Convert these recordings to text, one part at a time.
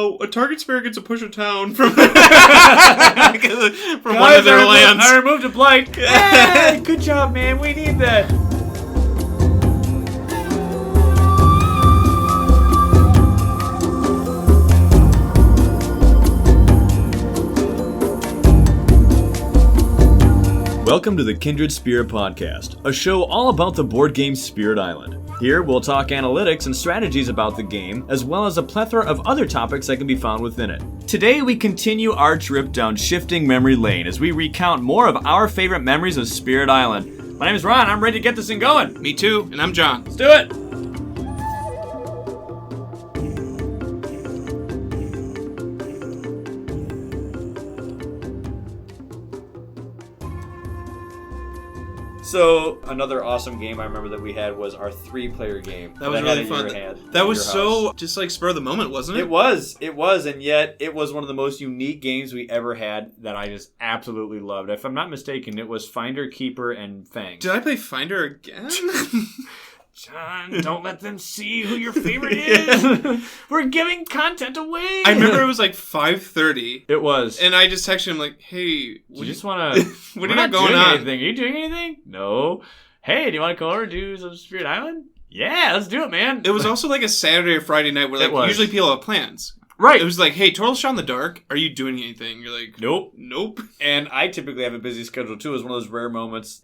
a target spirit gets a push a town from one of their lands. I removed a blight. Hey, good job, man. We need that. Welcome to the Kindred Spirit Podcast, a show all about the board game Spirit Island. Here, we'll talk analytics and strategies about the game, as well as a plethora of other topics that can be found within it. Today, we continue our trip down shifting memory lane as we recount more of our favorite memories of Spirit Island. My name is Ron. I'm ready to get this thing going. Me too, and I'm John. Let's do it. So, another awesome game I remember that we had was our 3-player game. That was really fun. That was so just like spur of the moment, wasn't it? It was, and yet it was one of the most unique games we ever had that I just absolutely loved. If I'm not mistaken, it was Finder, Keeper, and Fangs. Did I play Finder again? John, don't let them see who your favorite is. We're giving content away. I remember it was like 5:30. It was. And I just texted him like, hey, you just want to... what do you got going on? Anything. Are you doing anything? No. Hey, do you want to come over and do some Spirit Island? Yeah, let's do it, man. It was also like a Saturday or Friday night where like usually people have plans. Right. It was like, hey, Total Shot in the Dark, are you doing anything? You're like, Nope. And I typically have a busy schedule too. It was one of those rare moments.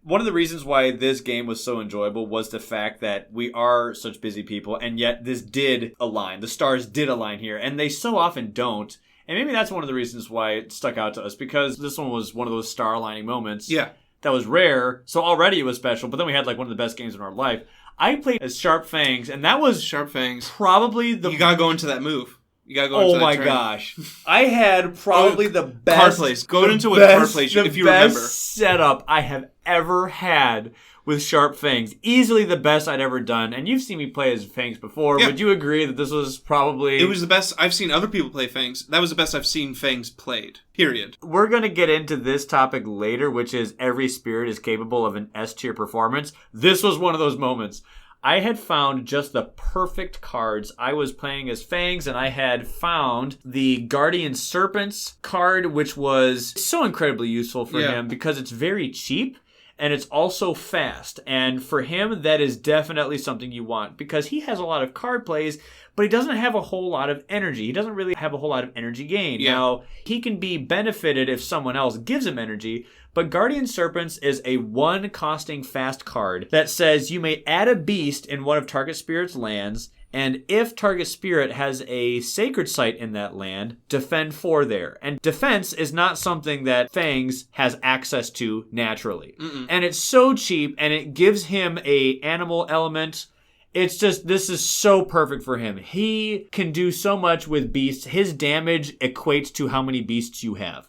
One of the reasons why this game was so enjoyable was the fact that we are such busy people, and yet this did align. The stars did align here, and they so often don't. And maybe that's one of the reasons why it stuck out to us, because this one was one of those star aligning moments. Yeah. That was rare, so already it was special, but then we had like one of the best games in our life. I played as Sharp Fangs, and that was Sharp Fangs. Probably the... You gotta go into that move. You gotta go into that turn. Gosh. I had probably the best... Card plays. Go into a card play if you remember. The best setup I have ever had with Sharp Fangs. Easily the best I'd ever done. And you've seen me play as Fangs before. Yeah. Would you agree that this was probably... It was the best. I've seen other people play Fangs. That was the best I've seen Fangs played. Period. We're going to get into this topic later, which is every spirit is capable of an S-tier performance. This was one of those moments. I had found just the perfect cards. I was playing as Fangs, and I had found the Guardian Serpent's card, which was so incredibly useful for him because it's very cheap, and it's also fast. And for him, that is definitely something you want, because he has a lot of card plays, but he doesn't have a whole lot of energy. He doesn't really have a whole lot of energy gain. Yeah. Now, he can be benefited if someone else gives him energy, but Guardian Serpents is a 1-costing fast card that says you may add a beast in one of target spirit's lands, and if target spirit has a sacred site in that land, defend 4 there. And defense is not something that Fangs has access to naturally. And it's so cheap, and it gives him a animal element. It's just, this is so perfect for him. He can do so much with beasts. His damage equates to how many beasts you have.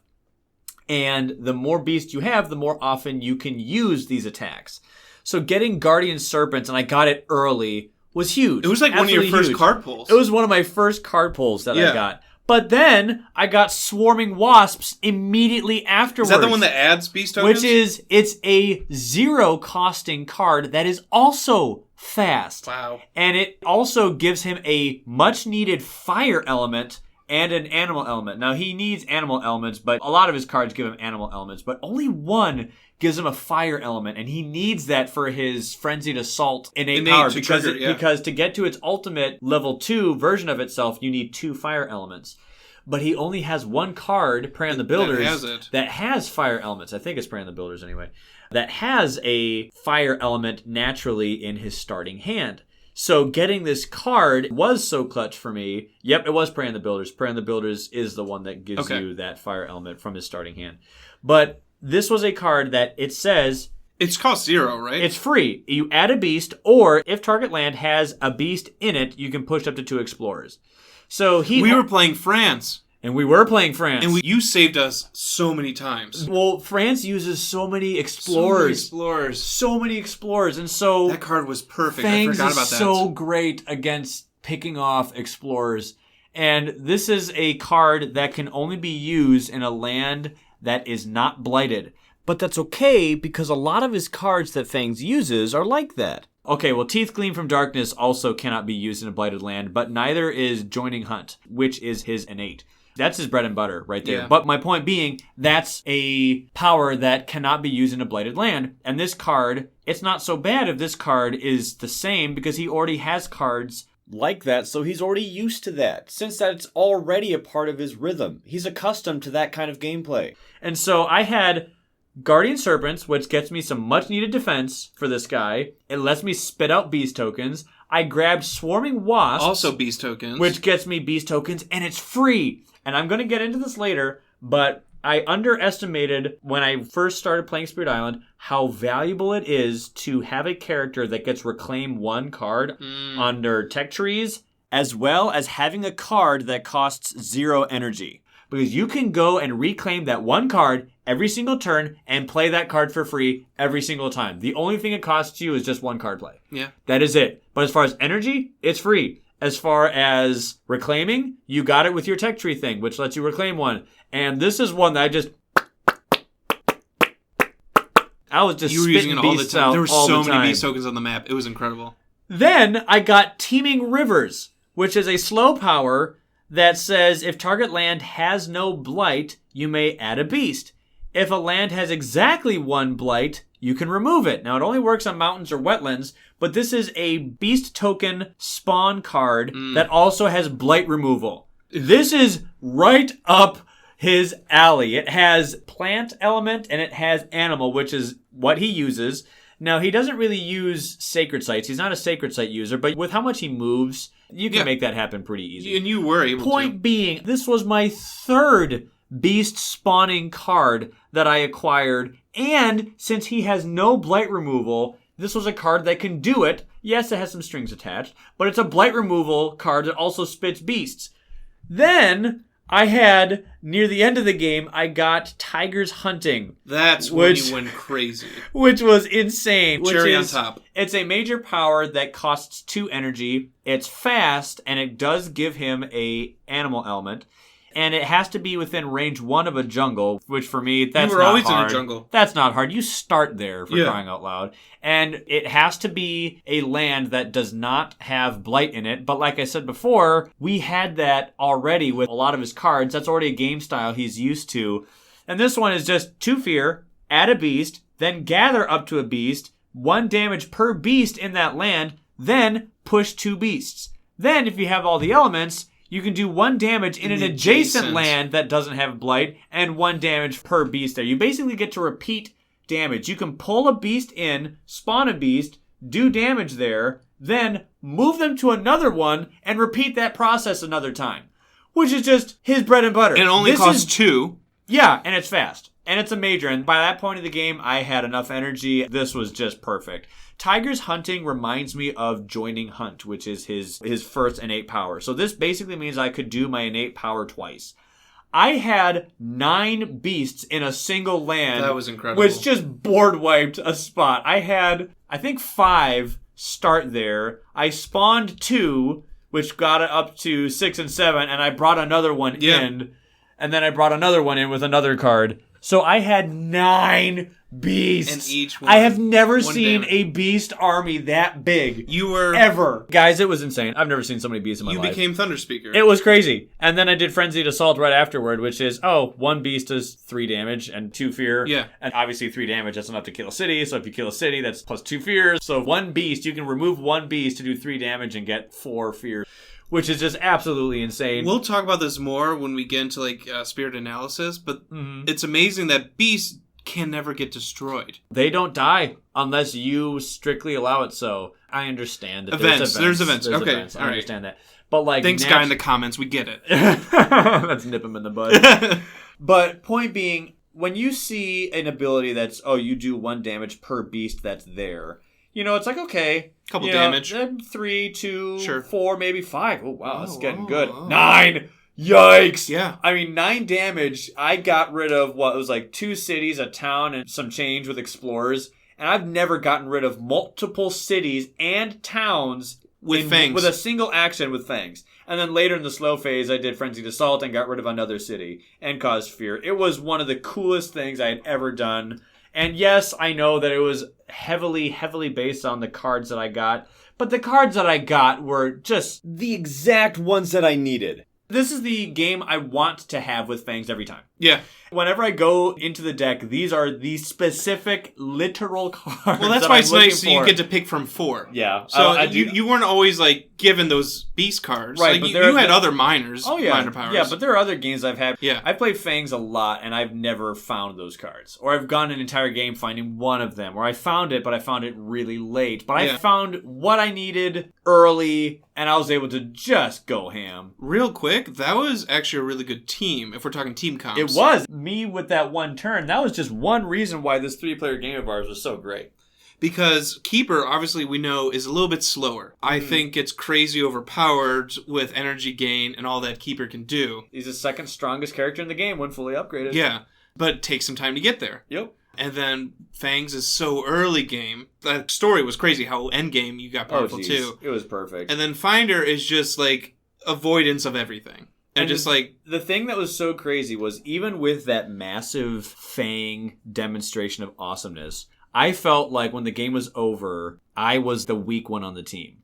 And the more beasts you have, the more often you can use these attacks. So getting Guardian Serpents, and I got it early, was huge. It was like absolutely one of your first huge. card pulls. It was one of my first card pulls that I got. But then I got Swarming Wasps immediately afterwards. Is that the one that adds beast tokens? Which is, it's a 0-costing card that is also fast. Wow. And it also gives him a much-needed fire element and an animal element. Now, he needs animal elements, but a lot of his cards give him animal elements, but only one gives him a fire element, and he needs that for his Frenzied Assault innate power, because to get to its ultimate level 2 version of itself, you need 2 fire elements. But he only has one card, Prey on the Builders, that has fire elements. I think it's Prey on the Builders anyway. That has a fire element naturally in his starting hand. So getting this card was so clutch for me. Yep, it was Prey on the Builders. Prey on the Builders is the one that gives you that fire element from his starting hand. But this was a card that it says... It's cost 0, right? It's free. You add a beast, or if target land has a beast in it, you can push up to 2 explorers. So we were playing France. And we were playing France. And you saved us so many times. Well, France uses so many explorers. So many explorers. And so... That card was perfect. Fangs I forgot about that. Is so great against picking off explorers. And this is a card that can only be used in a land that is not blighted. But that's okay, because a lot of his cards that Fangs uses are like that. Okay, well, Teeth Gleam from Darkness also cannot be used in a Blighted Land, but neither is Joining Hunt, which is his innate. That's his bread and butter right there. Yeah. But my point being, that's a power that cannot be used in a Blighted Land. And this card, it's not so bad if this card is the same because he already has cards like that, so he's already used to that. Since that's already a part of his rhythm. He's accustomed to that kind of gameplay. And so I had Guardian Serpents, which gets me some much needed defense for this guy. It lets me spit out beast tokens. I grabbed Swarming Wasps. Also beast tokens. Which gets me beast tokens, and it's free. And I'm going to get into this later, but I underestimated when I first started playing Spirit Island how valuable it is to have a character that gets reclaim one card under tech trees, as well as having a card that costs 0 energy. Because you can go and reclaim that one card every single turn and play that card for free every single time. The only thing it costs you is just one card play. Yeah. That is it. But as far as energy, it's free. As far as reclaiming, you got it with your tech tree thing, which lets you reclaim one. And this is one that I was just you were using it all the time. There were so many beast tokens tokens on the map. It was incredible. Then I got Teeming Rivers, which is a slow power that says if target land has no blight, you may add a beast. If a land has exactly one blight, you can remove it. Now, it only works on mountains or wetlands, but this is a beast token spawn card that also has blight removal. This is right up his alley. It has plant element and it has animal, which is what he uses. Now, he doesn't really use sacred sites. He's not a sacred site user, but with how much he moves, you can make that happen pretty easy. And you were able to. Point being, this was my third beast spawning card that I acquired, and since he has no blight removal, this was a card that can do it. Yes, it has some strings attached, but it's a blight removal card that also spits beasts. Then I had, near the end of the game, I got Tiger's Hunting. That's when you went crazy. Which was insane. Cherry on top. It's a major power that costs 2 energy. It's fast, and it does give him a animal element. And it has to be within range 1 of a jungle, which for me, that's not hard. You were always in a jungle. That's not hard. You start there, for crying out loud. And it has to be a land that does not have blight in it. But like I said before, we had that already with a lot of his cards. That's already a game style he's used to. And this one is just 2 fear, add a beast, then gather up to a beast, 1 damage per beast in that land, then push 2 beasts. Then, if you have all the elements, you can do 1 damage in an adjacent land that doesn't have blight, and 1 damage per beast there. You basically get to repeat damage. You can pull a beast in, spawn a beast, do damage there, then move them to another one, and repeat that process another time. Which is just his bread and butter. And it only costs 2. Yeah, and it's fast. And it's a major. And by that point of the game, I had enough energy. This was just perfect. Tiger's Hunting reminds me of Joining Hunt, which is his first innate power. So this basically means I could do my innate power twice. I had 9 beasts in a single land. That was incredible. Which just board wiped a spot. I had, I think, 5 start there. I spawned 2, which got it up to 6 and 7, and I brought another one in. And then I brought another one in with another card. So I had 9 beasts. And each one. I have never seen a beast army that big. You were... Ever. Guys, it was insane. I've never seen so many beasts in my life. You became Thunderspeaker. It was crazy. And then I did Frenzied Assault right afterward, which is, 1 beast does 3 damage and 2 fear. Yeah. And obviously 3 damage, that's enough to kill a city. So if you kill a city, that's plus 2 fear. So 1 beast, you can remove 1 beast to do 3 damage and get 4 fear. Which is just absolutely insane. We'll talk about this more when we get into spirit analysis, but it's amazing that beasts can never get destroyed. They don't die unless you strictly allow it so. I understand that There's events. There's Okay, events. I understand that. But like, thanks, guy in the comments. We get it. Let's nip him in the bud. But point being, when you see an ability that's, you do 1 damage per beast that's there, it's like, okay. Couple damage. 3, 2, sure. 4, maybe 5. Oh, wow, that's getting good. 9! Yikes! Yeah. I mean, 9 damage. I got rid of, it was like 2 cities, a town, and some change with explorers. And I've never gotten rid of multiple cities and towns with Fangs. With a single action with Fangs. And then later in the slow phase, I did Frenzied Assault and got rid of another city and caused fear. It was one of the coolest things I had ever done. And yes, I know that it was heavily based on the cards that I got. But the cards that I got were just the exact ones that I needed. This is the game I want to have with Fangs every time. Yeah. Whenever I go into the deck, these are the specific literal cards. Well, that's why it's nice that you get to pick from 4. Yeah. So you weren't always like given those beast cards. Right. Like, but you had other minors. Oh, yeah. Minor powers. Yeah, but there are other games I've had. Yeah. I've played Fangs a lot, and I've never found those cards. Or I've gone an entire game finding one of them. Or I found it, but I found it really late. But I found what I needed early, and I was able to just go ham. Real quick, that was actually a really good team, if we're talking team comps. It was. Me with that one turn, that was just one reason why this 3-player game of ours was so great. Because Keeper, obviously, we know, is a little bit slower. I think it's crazy overpowered with energy gain and all that Keeper can do. He's the second strongest character in the game when fully upgraded. Yeah, but it takes some time to get there. Yep. And then Fangs is so early game. That story was crazy how end game you got powerful too. It was perfect. And then Finder is just like avoidance of everything. And just like... The thing that was so crazy was even with that massive Fang demonstration of awesomeness, I felt like when the game was over, I was the weak one on the team.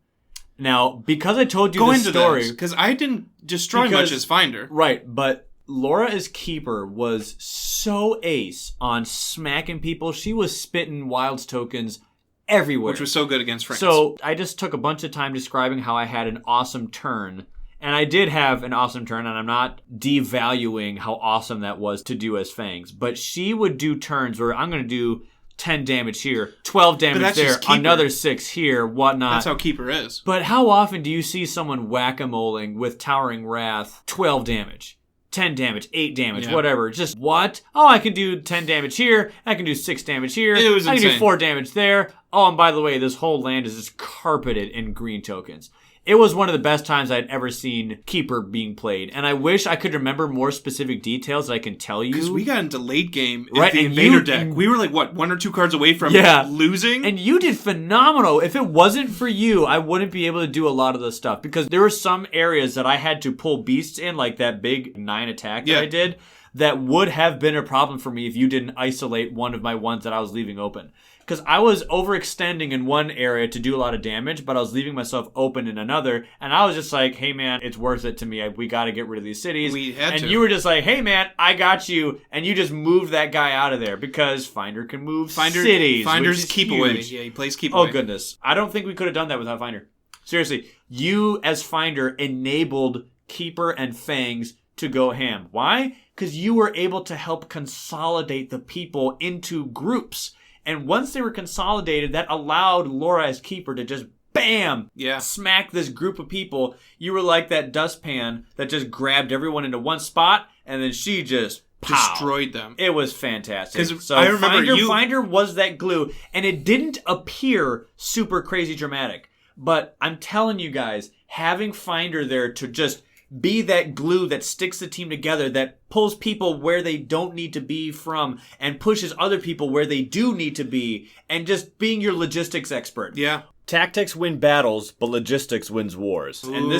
Now, because I told you the story... Because I didn't destroy much as Finder. Right, but Laura as Keeper was so ace on smacking people. She was spitting Wilds tokens everywhere. Which was so good against France. So I just took a bunch of time describing how I had an awesome turn. And I did have an awesome turn, and I'm not devaluing how awesome that was to do as Fangs. But she would do turns where I'm going to do 10 damage here, 12 damage there, another 6 here, whatnot. That's how Keeper is. But how often do you see someone whack-a-moling with Towering Wrath, 12 damage, 10 damage, 8 damage, whatever? Just what? Oh, I can do 10 damage here, I can do 6 damage here, I can do 4 damage there. Oh, and by the way, this whole land is just carpeted in green tokens. It was one of the best times I'd ever seen Keeper being played. And I wish I could remember more specific details that I can tell you. Because we got into late game in the Invader deck. We were like, what, 1 or 2 cards away from losing? And you did phenomenal. If it wasn't for you, I wouldn't be able to do a lot of this stuff. Because there were some areas that I had to pull beasts in, like that big 9 attack that I did, that would have been a problem for me if you didn't isolate one of my ones that I was leaving open. Because I was overextending in one area to do a lot of damage, but I was leaving myself open in another. And I was just like, hey, man, it's worth it to me. We got to get rid of these cities. We had to. And you were just like, hey, man, I got you. And you just moved that guy out of there because Finder can move cities. Finder's keep huge. away. Yeah, he plays keep away. Oh, goodness. I don't think we could have done that without Finder. Seriously, you as Finder enabled Keeper and Fangs to go ham. Why? Because you were able to help consolidate the people into groups. And once they were consolidated, that allowed Laura as Keeper to just, bam, smack this group of people. You were like that dustpan that just grabbed everyone into one spot, and then she just destroyed them. It was fantastic. So I remember Finder was that glue, and it didn't appear super crazy dramatic. But I'm telling you guys, having Finder there to just be that glue that sticks the team together, that pulls people where they don't need to be from and pushes other people where they do need to be, and just being your logistics expert. Yeah. Tactics win battles, but logistics wins wars. Ooh.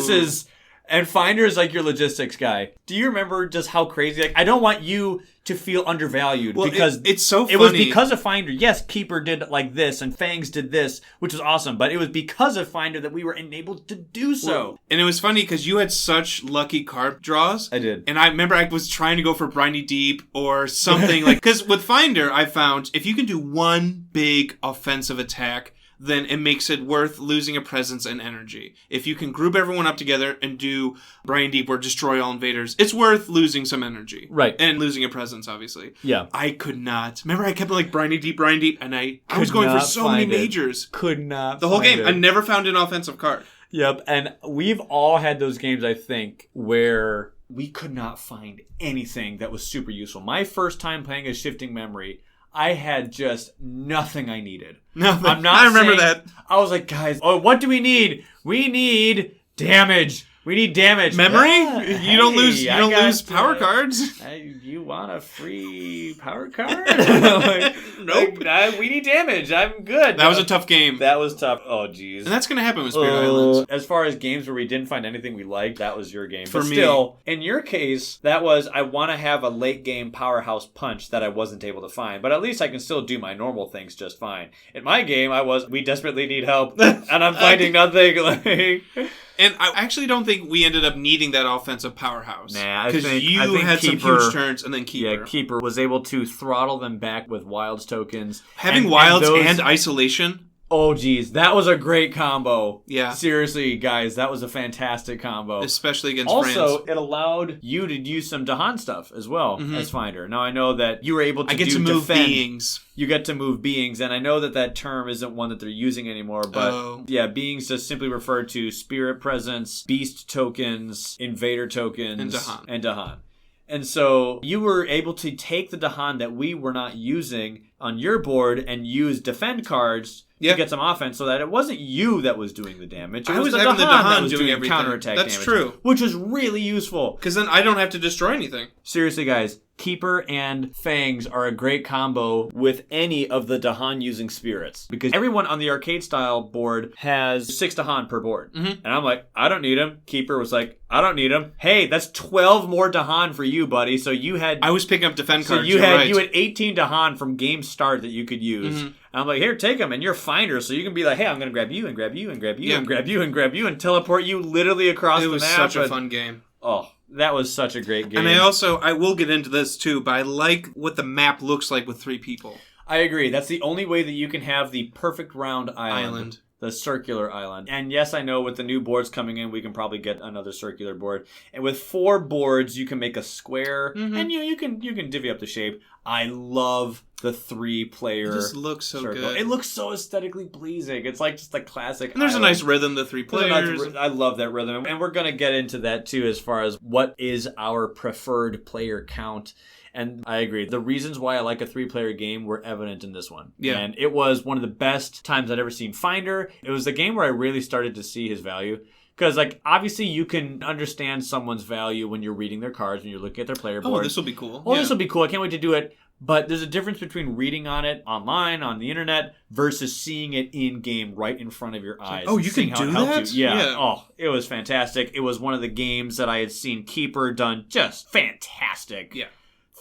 And Finder is like your logistics guy. Do you remember just how crazy? Like, I don't want you to feel undervalued because it's so funny. It was because of Finder. Yes, Keeper did like this and Fangs did this, which was awesome. But it was because of Finder that we were enabled to do so. Well, and it was funny because you had such lucky card draws. I did. And I remember I was trying to go for Briny Deep or something like... Because with Finder, I found if you can do one big offensive attack, then it makes it worth losing a presence and energy. If you can group everyone up together and do Briny Deep or destroy all invaders, it's worth losing some energy. Right. And losing a presence, obviously. Yeah. I could not. Remember I kept like Briny Deep, and I was going for so many majors. Could not the whole game. It. I never found an offensive card. Yep. And we've all had those games, I think, where we could not find anything that was super useful. My first time playing a Shifting Memory, I had just nothing I needed. Nothing. I remember that. I was like, guys, what do we need? We need damage. We need damage. Memory? You don't lose power cards. want a free power card? Like, Nope. We need damage. I'm good. That was a tough game. That was tough. Oh, jeez. And that's going to happen with Spirit Islands. As far as games where we didn't find anything we liked, that was your game. For but me. still, in your case, that was I want to have a late game powerhouse punch that I wasn't able to find. But at least I can still do my normal things just fine. In my game, we desperately need help, and I'm finding nothing. Like, and I actually don't think we ended up needing that offensive powerhouse. Nah, because I you think had Keeper, some huge turns, and then Keeper. Yeah, Keeper was able to throttle them back with Wilds tokens. Having Wilds and Isolation. Oh, geez. That was a great combo. Yeah. Seriously, guys, that was a fantastic combo. Especially against Also, France. it allowed you to use some Dahan stuff as well as Finder. Now, I know that you were able to move defend. beings. You get to move beings, and I know that term isn't one that they're using anymore, but yeah, beings just simply refer to spirit presence, beast tokens, invader tokens, and Dahan. And so you were able to take the Dahan that we were not using on your board and use defend cards to get some offense, so that it wasn't you that was doing the damage. It was the having Dahan the Dahan that was doing doing everything. counterattack That's damage. true. Which is really useful. Because then I don't have to destroy anything. Seriously, guys, Keeper and Fangs are a great combo with any of the Dahan using spirits. Because everyone on the arcade style board has 6 Dahan per board. And I'm like, I don't need him. Keeper was like, I don't need him. Hey, that's 12 more Dahan for you, buddy. So you had... I was picking up defend cards. So you had 18 Dahan from game start that you could use. And I'm like, here, take them. And you're Finder, so you can be like, hey, I'm going to grab you and grab you and grab you and grab you and grab you and teleport you literally across the map. It was such a fun game. Oh, that was such a great game. And I will get into this too, but I like what the map looks like with 3 people. I agree. That's the only way that you can have the perfect round island. The circular island. And yes, I know with the new boards coming in, we can probably get another circular board. And with 4 boards, you can make a square, and you can divvy up the shape. I love the 3-player. It just looks so circle. good. It looks so aesthetically pleasing. It's like just a classic. And there's a nice rhythm, the 3 players. I love that rhythm, and we're gonna get into that too, as far as what is our preferred player count. And I agree. The reasons why I like a 3-player game were evident in this one. Yeah. And it was one of the best times I'd ever seen Finder. It was the game where I really started to see his value. Because, like, obviously you can understand someone's value when you're reading their cards, when you're looking at their player board. Oh, this will be cool. This will be cool. I can't wait to do it. But there's a difference between reading on it online, on the internet, versus seeing it in-game right in front of your eyes. Oh, you can do that? Yeah. Oh, it was fantastic. It was one of the games that I had seen Keeper done just fantastic. Yeah.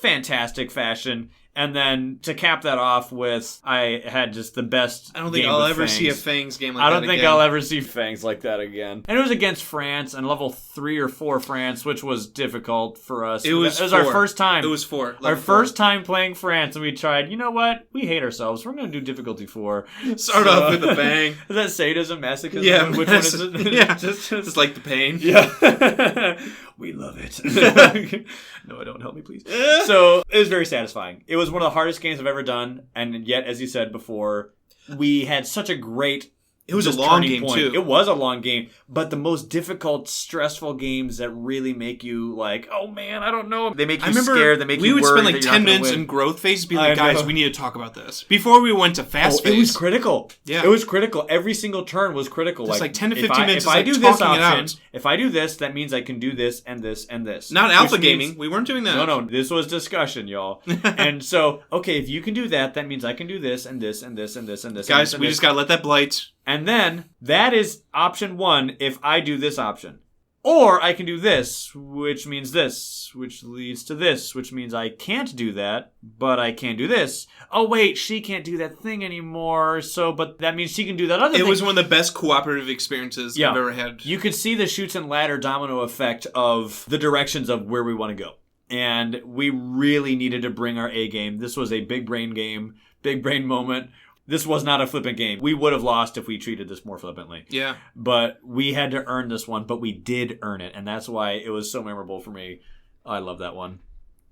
Fantastic fashion. And then to cap that off with, I had just the best. I don't think game I'll with ever Fangs. see a Fangs game like that I don't again. think I'll ever see Fangs like that again. And it was against France and level 3 or 4 France, which was difficult for us. It was our first time. It was 4. Our first time playing France, and we tried, you know what? We hate ourselves. We're going to do difficulty 4. Start off with a bang. Is that sadism, masochism? Yeah. Which one is it? Yeah. Just like the pain. Yeah. We love it. No, don't help me, please. So it was very satisfying. It was one of the hardest games I've ever done, and yet, as you said before, we had such a great. It was a long game, point. too. It was a long game, but the most difficult, stressful games that really make you like, oh man, I don't know. They make you scared. They make you worried. We would spend like 10 minutes win. in growth phase, be like, guys, we need to talk about this. Before we went to fast phase. It was critical. Yeah. It was critical. Every single turn was critical. It's like 10 to 15 minutes if I like do this talking it option, out. if I do this, that means I can do this and this and this. Not alpha Which means- gaming. We weren't doing that. No, this was discussion, y'all. And so, okay, if you can do that, that means I can do this and this and this and this and this. Guys, and we this. just got to let that blight. And then, that is option 1 if I do this option. Or I can do this, which means this, which leads to this, which means I can't do that, but I can do this. Oh, wait, she can't do that thing anymore, but that means she can do that other thing. It was one of the best cooperative experiences I've ever had. You could see the chutes and ladder domino effect of the directions of where we want to go. And we really needed to bring our A game. This was a big brain game, big brain moment. This was not a flippant game. We would have lost if we treated this more flippantly. Yeah. But we had to earn this one, but we did earn it. And that's why it was so memorable for me. I love that one.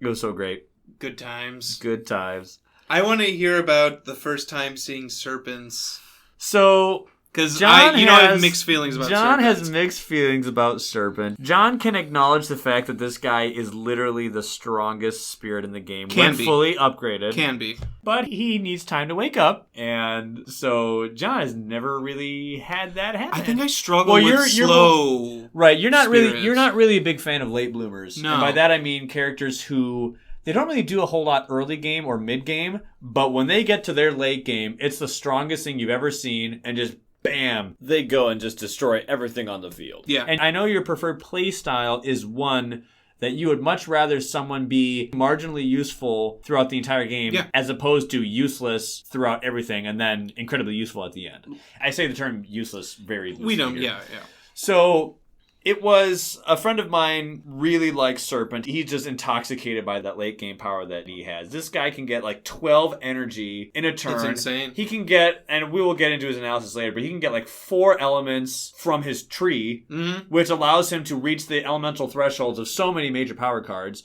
It was so great. Good times. Good times. I want to hear about the first time seeing serpents. So... Because I have mixed feelings about John Serpent. has mixed feelings about Serpent. John can acknowledge the fact that this guy is literally the strongest spirit in the game. Can be. Fully upgraded. Can be. But he needs time to wake up. And so John has never really had that happen. I think I struggle with slow Right, you're not spirits. really a big fan of late bloomers. No. And by that I mean characters who They don't really do a whole lot early game or mid game, but when they get to their late game, it's the strongest thing you've ever seen, and just bam. They go and just destroy everything on the field. Yeah. And I know your preferred play style is one that you would much rather someone be marginally useful throughout the entire game as opposed to useless throughout everything and then incredibly useful at the end. I say the term useless very loosely. We don't, here. yeah. So it was a friend of mine really likes Serpent. He's just intoxicated by that late game power that he has. This guy can get like 12 energy in a turn. That's insane. He can get, and we will get into his analysis later, but he can get like 4 elements from his tree, which allows him to reach the elemental thresholds of so many major power cards.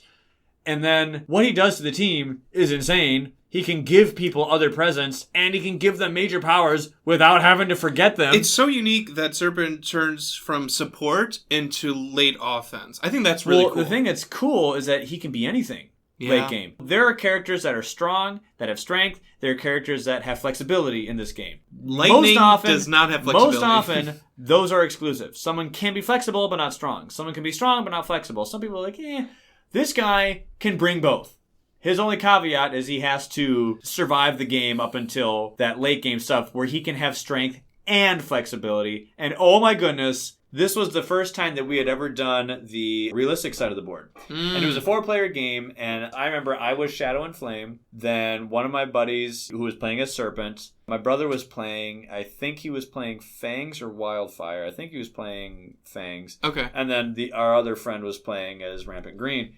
And then what he does to the team is insane. He can give people other presents, and he can give them major powers without having to forget them. It's so unique that Serpent turns from support into late offense. I think that's really cool. The thing that's cool is that he can be anything late game. There are characters that are strong, that have strength. There are characters that have flexibility in this game. Lightning does not have flexibility. Most often, those are exclusive. Someone can be flexible but not strong. Someone can be strong but not flexible. Some people are like, this guy can bring both. His only caveat is he has to survive the game up until that late game stuff where he can have strength and flexibility. And oh my goodness, this was the first time that we had ever done the realistic side of the board. And it was a 4-player game, and I remember I was Shadow and Flame. Then one of my buddies who was playing as Serpent, my brother was playing, I think he was playing Fangs or Wildfire. I think he was playing Fangs. Okay. And then our other friend was playing as Rampant Green.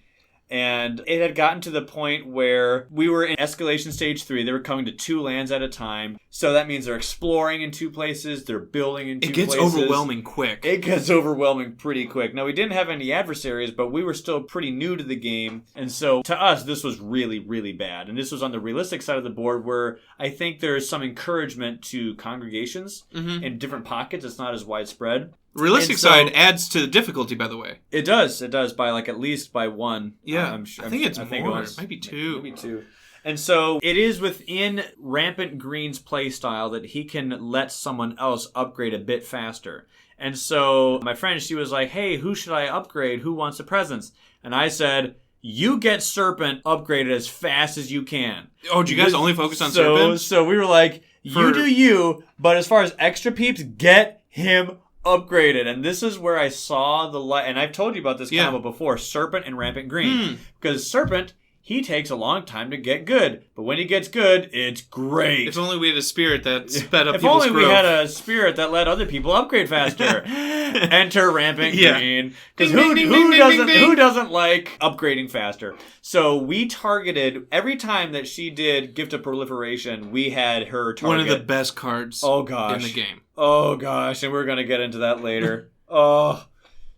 And it had gotten to the point where we were in escalation stage 3. They were coming to 2 lands at a time. So that means they're exploring in 2 places. They're building in 2 places. It gets overwhelming quick. It gets overwhelming pretty quick. Now, we didn't have any adversaries, but we were still pretty new to the game. And so to us, this was really, really bad. And this was on the realistic side of the board where I think there's some encouragement to congregations in different pockets. It's not as widespread. Realistic side adds to the difficulty, by the way. It does. It does by at least by 1. Yeah, I think it's more. It might be 2. Maybe 2. And so it is within Rampant Green's playstyle that he can let someone else upgrade a bit faster. And so my friend, she was like, hey, who should I upgrade? Who wants a presence? And I said, you get Serpent upgraded as fast as you can. Oh, do you guys only focus on Serpent? So we were like, you do you, but as far as extra peeps, get him upgraded. And this is where I saw the light. And I've told you about this combo before, Serpent and Rampant Green. Because Serpent, he takes a long time to get good. But when he gets good, it's great. If only we had a spirit that sped up if people's only growth. we had a spirit that let other people upgrade faster. Enter Rampant Green. Because who doesn't like upgrading faster? So we targeted, every time that she did Gift of Proliferation, we had her target. One of the best cards in the game. Oh gosh, and we're going to get into that later. Oh,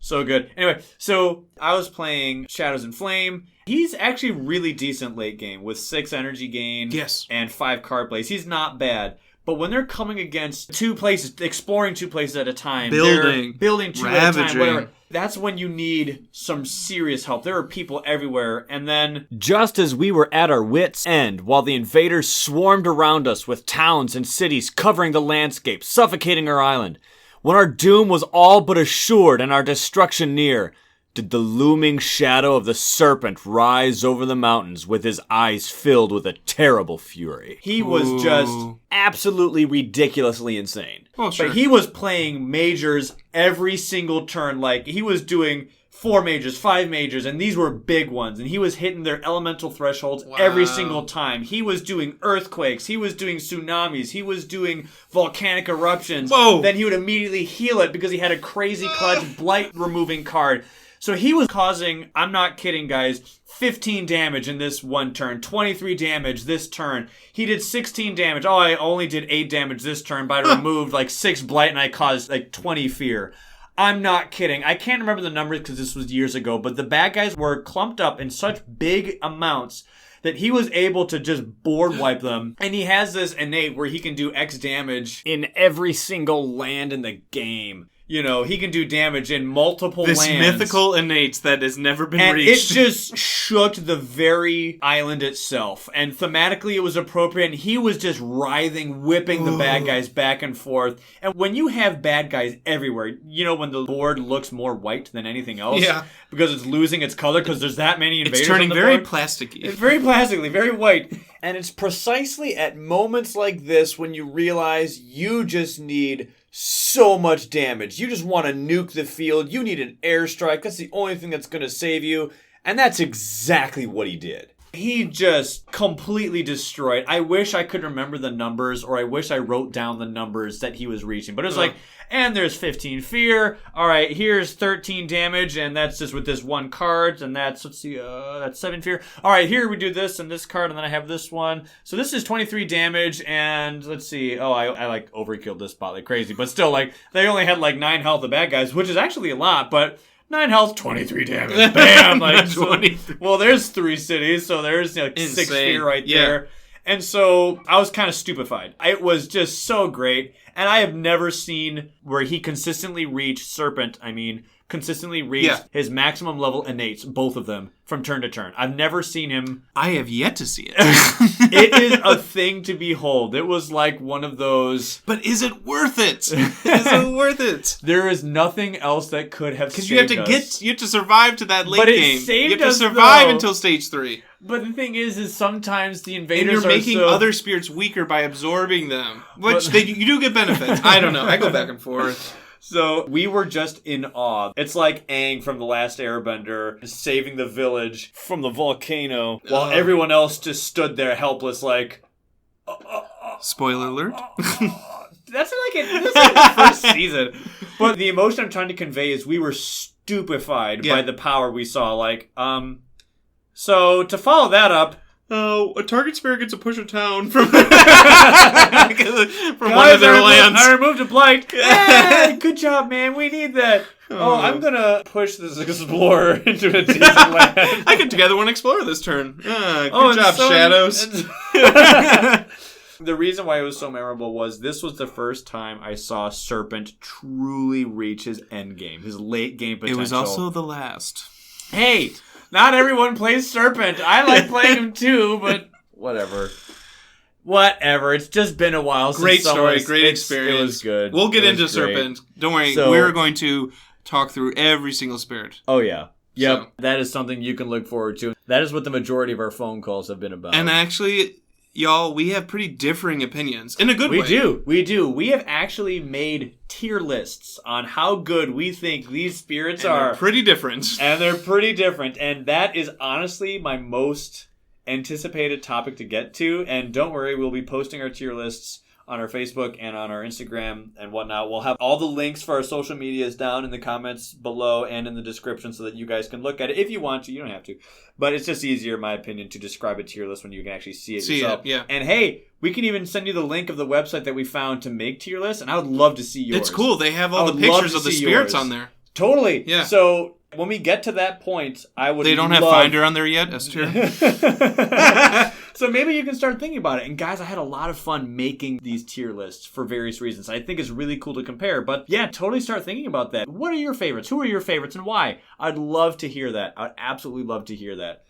so good. Anyway, so I was playing Shadows and Flame. He's actually really decent late game with 6 energy gain and 5 card plays. He's not bad. But when they're coming against 2 places, exploring 2 places at a time, building 2 at a time, whatever, that's when you need some serious help. There are people everywhere, and then just as we were at our wits' end, while the invaders swarmed around us with towns and cities covering the landscape, suffocating our island, when our doom was all but assured and our destruction near, did the looming shadow of the Serpent rise over the mountains with his eyes filled with a terrible fury. He was just absolutely ridiculously insane. Oh, sure. But he was playing majors every single turn. Like, he was doing 4 majors, 5 majors, and these were big ones. And he was hitting their elemental thresholds every single time. He was doing earthquakes. He was doing tsunamis. He was doing volcanic eruptions. Whoa. Then he would immediately heal it because he had a crazy clutch blight removing card. So he was causing, I'm not kidding guys, 15 damage in this one turn, 23 damage this turn. He did 16 damage. Oh, I only did 8 damage this turn, but I removed like 6 blight and I caused like 20 fear. I'm not kidding. I can't remember the numbers because this was years ago, but the bad guys were clumped up in such big amounts that he was able to just board wipe them. And he has this innate where he can do X damage in every single land in the game. he can do damage in multiple this lands. mythical innate that has never been And reached. it just shook the very island itself. And thematically, it was appropriate. And he was just writhing, whipping the bad guys back and forth. And when you have bad guys everywhere, when the board looks more white than anything else, because it's losing its color, because there's that many invaders. It's turning on the very board. plasticky. It's very plastically, very white. And it's precisely at moments like this when you realize you just need so much damage. You just want to nuke the field. You need an airstrike. That's the only thing that's going to save you. And that's exactly what he did. He just completely destroyed. I wish I could remember the numbers, or I wish I wrote down the numbers that he was reaching. But it was and there's 15 fear. All right, here's 13 damage, and that's just with this one card, and that's, that's 7 fear. All right, here we do this and this card, and then I have this one. So this is 23 damage, and let's see. Oh, I overkilled this spot like crazy. But still, they only had 9 health, the bad guys, which is actually a lot, but 9 health, 23 damage. Bam! Well, there's 3 cities, so there's 6 fear right there. And so I was kind of stupefied. It was just so great. And I have never seen where he consistently reached his maximum level innates, both of them, from turn to turn. I've never seen him. I have yet to see it. It is a thing to behold. It was like one of those. But is it worth it? Is it worth it? There is nothing else that could have saved us. Because you have to survive to that late game. Saved you have to us, survive though. until stage 3. But the thing is sometimes the invaders and you're making so... other spirits weaker by absorbing them, which you do get benefits. I don't know. I go back and forth. So we were just in awe. It's like Aang from The Last Airbender saving the village from the volcano, while everyone else just stood there helpless, Spoiler alert. That's this is the first season. But the emotion I'm trying to convey is we were stupefied by the power we saw. So to follow that up. Oh, a target spirit gets a push of town from one of their lands. I removed a blight. Hey, good job, man. We need that. I'm going to push this explorer into a decent land. I could together one explorer this turn. Good job, Shadows. The reason why it was so memorable was this was the first time I saw Serpent truly reach his end game, his late game potential. It was also the last. Hey, not everyone plays Serpent. I like playing him too, but whatever. It's just been a while since Great story, great experience. It was good. We'll get into Serpent. Don't worry, we're going to talk through every single spirit. Oh, yeah. Yep. So. That is something you can look forward to. That is what the majority of our phone calls have been about. And actually, y'all, we have pretty differing opinions. In a good way. We do. We have actually made tier lists on how good we think these spirits are. They're pretty different. And they're pretty different. And that is honestly my most anticipated topic to get to. And don't worry, we'll be posting our tier lists on our Facebook and on our Instagram and whatnot. We'll have all the links for our social medias down in the comments below and in the description so that you guys can look at it if you want to. You don't have to. But it's just easier, in my opinion, to describe a tier list when you can actually see it yourself. Yeah. And hey, we can even send you the link of the website that we found to make tier lists, and I would love to see yours. It's cool. They have all the pictures of the spirits on there. Totally. Yeah. So when we get to that point, I would. They don't have Finder on there yet, S tier. So maybe you can start thinking about it. And guys, I had a lot of fun making these tier lists for various reasons. I think it's really cool to compare. But yeah, totally start thinking about that. What are your favorites? Who are your favorites and why? I'd love to hear that. I'd absolutely love to hear that.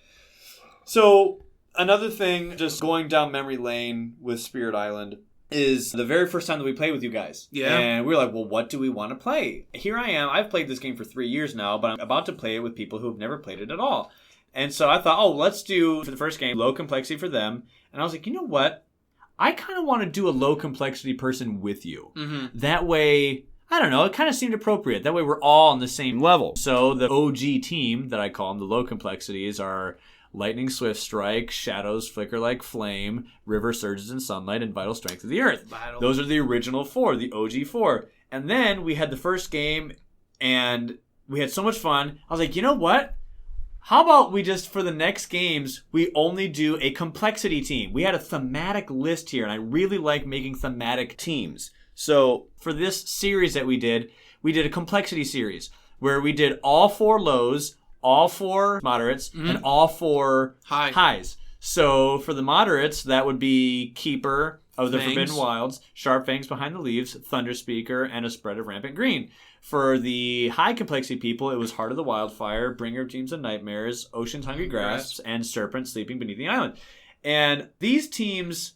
So another thing, just going down memory lane with Spirit Island, is the very first time that we played with you guys. Yeah. And we were like, well, what do we want to play? Here I am. I've played this game for 3 years now, but I'm about to play it with people who have never played it at all. And so I thought, let's do, for the first game, low complexity for them. And I was like, you know what? I kind of want to do a low complexity person with you. Mm-hmm. That way, I don't know, it kind of seemed appropriate. That way we're all on the same level. So the OG team that I call them, the low complexities, are Lightning Swift Strike, Shadows Flicker Like Flame, River Surges in Sunlight, and Vital Strength of the Earth. Those are the original 4, the OG 4. And then we had the first game, and we had so much fun. I was like, you know what? How about we just, for the next games, we only do a complexity team? We had a thematic list here, and I really like making thematic teams. So for this series that we did a complexity series where we did all 4 lows, all 4 moderates, and all 4 highs. So for the moderates, that would be Keeper, of the Fangs. Forbidden Wilds, Sharp Fangs behind the leaves, Thunder Speaker, and a spread of Rampant Green. For the high complexity people, it was Heart of the Wildfire, Bringer of Dreams and Nightmares, Ocean's Hungry Grasps, and Serpent sleeping beneath the island. And these teams,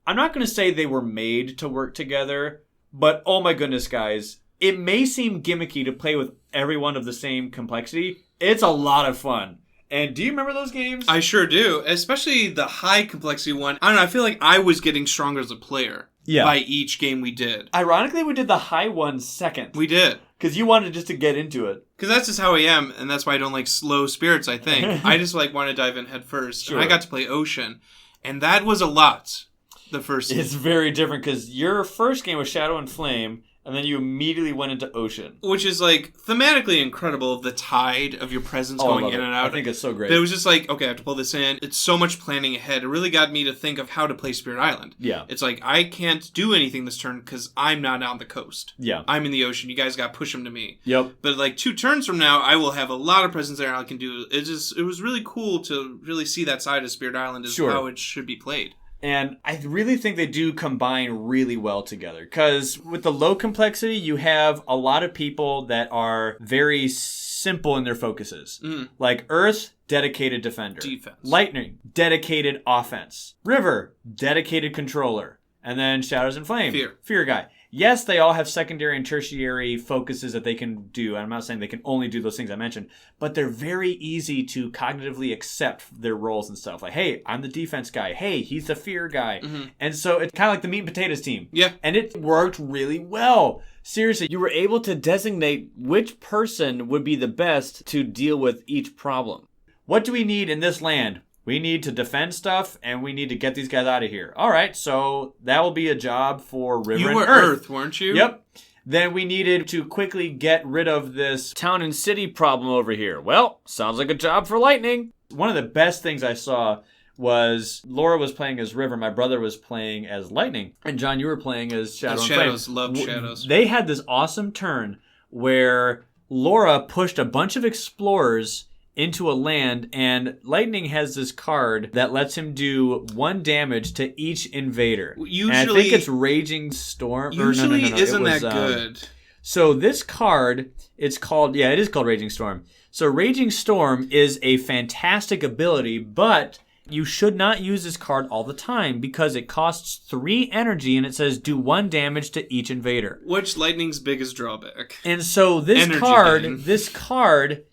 I'm not going to say they were made to work together, but oh my goodness, guys, it may seem gimmicky to play with everyone of the same complexity. It's a lot of fun. And do you remember those games? I sure do. Especially the high complexity one. I don't know, I feel like I was getting stronger as a player by each game we did. Ironically, we did the high one second. We did. Because you wanted just to get into it. Because that's just how I am, and that's why I don't like slow spirits, I think. I just want to dive in head first. Sure. And I got to play Ocean, and that was a lot the first It's very different, because your first game was Shadow and Flame, and then you immediately went into Ocean. Which is, like, thematically incredible, the tide of your presence going in and out. I think it's so great. But it was just like, okay, I have to pull this in. It's so much planning ahead. It really got me to think of how to play Spirit Island. Yeah. It's like, I can't do anything this turn because I'm not on the coast. Yeah. I'm in the ocean. You guys got to push them to me. Yep. But, like, 2 turns from now, I will have a lot of presence there and I can do... It was really cool to really see that side of Spirit Island as how it should be played. And I really think they do combine really well together. Because with the low complexity, you have a lot of people that are very simple in their focuses. Like Earth, dedicated defender. Defense. Lightning, dedicated offense. River, dedicated controller. And then Shadows and Flame. Fear guy. Yes, they all have secondary and tertiary focuses that they can do. I'm not saying they can only do those things I mentioned, but they're very easy to cognitively accept their roles and stuff. Like, hey, I'm the defense guy. Hey, he's the fear guy. And so it's kind of like the meat and potatoes team. Yeah. And it worked really well. Seriously, You were able to designate which person would be the best to deal with each problem. what do we need in this land? We need to defend stuff, and we need to get these guys out of here. All right, so that will be a job for River and You were Earth, weren't you? Yep. Then we needed to quickly get rid of this. Town and city problem over here. Well, sounds like a job for Lightning. One of the best things I saw was Laura was playing as River, my brother was playing as Lightning, and John, you were playing as Shadow and Shadows, Flame. loved Shadows. They had this awesome turn where Laura pushed a bunch of explorers into a land, and Lightning has this card that lets him do 1 damage to each invader. Usually, and I think it's Raging Storm. Usually no. isn't it was, that good. So this card, it is called Raging Storm. So Raging Storm is a fantastic ability, but you should not use this card all the time because it costs 3 energy and it says do 1 damage to each invader. Which Lightning's biggest drawback. And so this card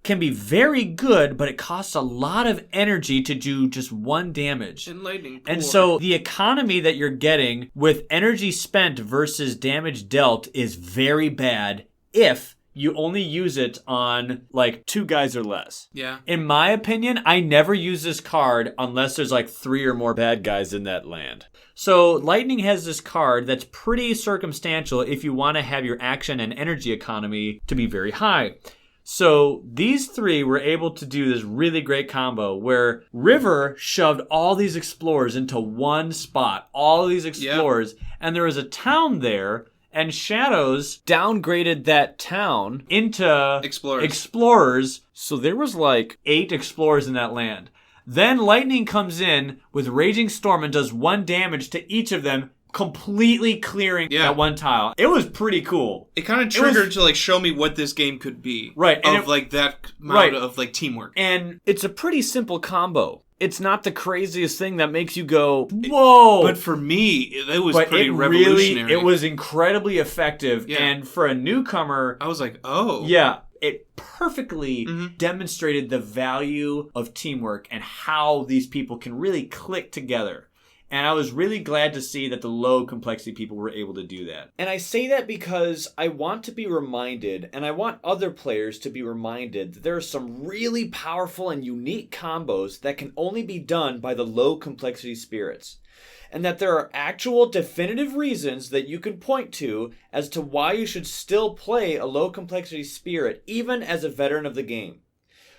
can be very good, but it costs a lot of energy to do just 1 damage. And Lightning poor. And so the economy that you're getting with energy spent versus damage dealt is very bad if you only use it on, like, 2 guys or less. Yeah. In my opinion, I never use this card unless there's, like, 3 or more bad guys in that land. So Lightning has this card that's pretty circumstantial if you want to have your action and energy economy to be very high. So these 3 were able to do this really great combo where River shoved all these explorers into one spot, all these explorers, and there was a town there, and Shadows Downgraded that town into Explorers. explorers. so there was like 8 explorers in that land. Then Lightning comes in with Raging Storm and does 1 damage to each of them, completely clearing that 1 tile. It was pretty cool. It kind of triggered to, like, show me what this game could be. Right. And like, that amount of, like, teamwork. And it's a pretty simple combo. It's not the craziest thing that makes you go, whoa. But for me, it was pretty revolutionary. It was incredibly effective. Yeah. And for a newcomer, I was like, oh. yeah, it perfectly demonstrated the value of teamwork and how these people can really click together. And I was really glad to see that the low complexity people were able to do that. And I say that because I want to be reminded, and I want other players to be reminded, that there are some really powerful and unique combos that can only be done by the low complexity spirits. And that there are actual definitive reasons that you can point to as to why you should still play a low complexity spirit, even as a veteran of the game.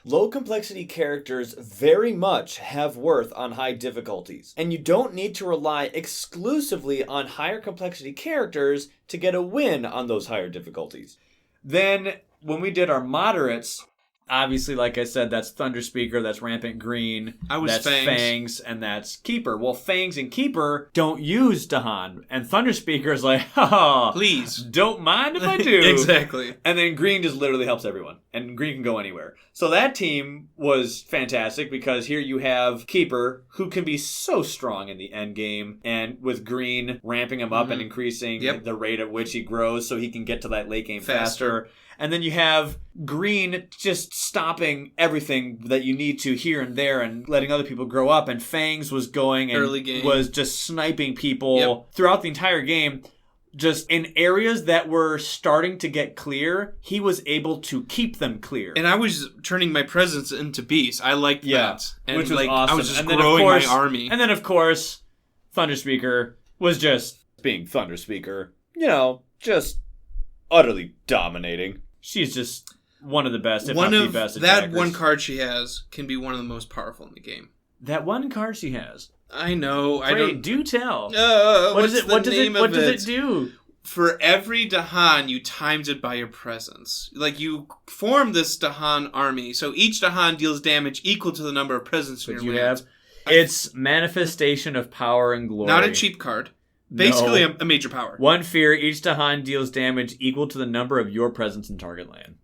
Low complexity characters very much have worth on high difficulties, and you don't need to rely exclusively on higher complexity characters to get a win on those higher difficulties. Then, when we did our moderates, Obviously, like I said, that's Thunder Speaker, that's Rampant Green, that's Fangs, and that's Keeper. Well, Fangs and Keeper don't use Dahan, and Thunder Speaker is like, oh, please, don't mind if I do. Exactly. And then Green just literally helps everyone, and Green can go anywhere. So that team was fantastic because here you have Keeper, who can be so strong in the end game, and with Green ramping him up and increasing the rate at which he grows so he can get to that late game faster. And then you have Green just stopping everything that you need to here and there and letting other people grow up. And Fangs was going and early game. Was just sniping people throughout the entire game. Just in areas that were starting to get clear, he was able to keep them clear. And I was turning my presence into beasts. I liked that. And which was awesome. I was just and growing my army. And then, of course, Thunder Speaker was just being Thunder Speaker. Just utterly dominating. She's just one of the best, if not the best attackers. That one card she has can be one of the most powerful in the game. That one card she has. I know. Do tell. What does it do? For every Dahan, you times it by your presence. Like, you form this Dahan army, so each Dahan deals damage equal to the number of presence in your lands. It's Manifestation of Power and Glory. Not a cheap card. Basically, a major power. One fear, each Dahan deals damage equal to the number of your presence in target land.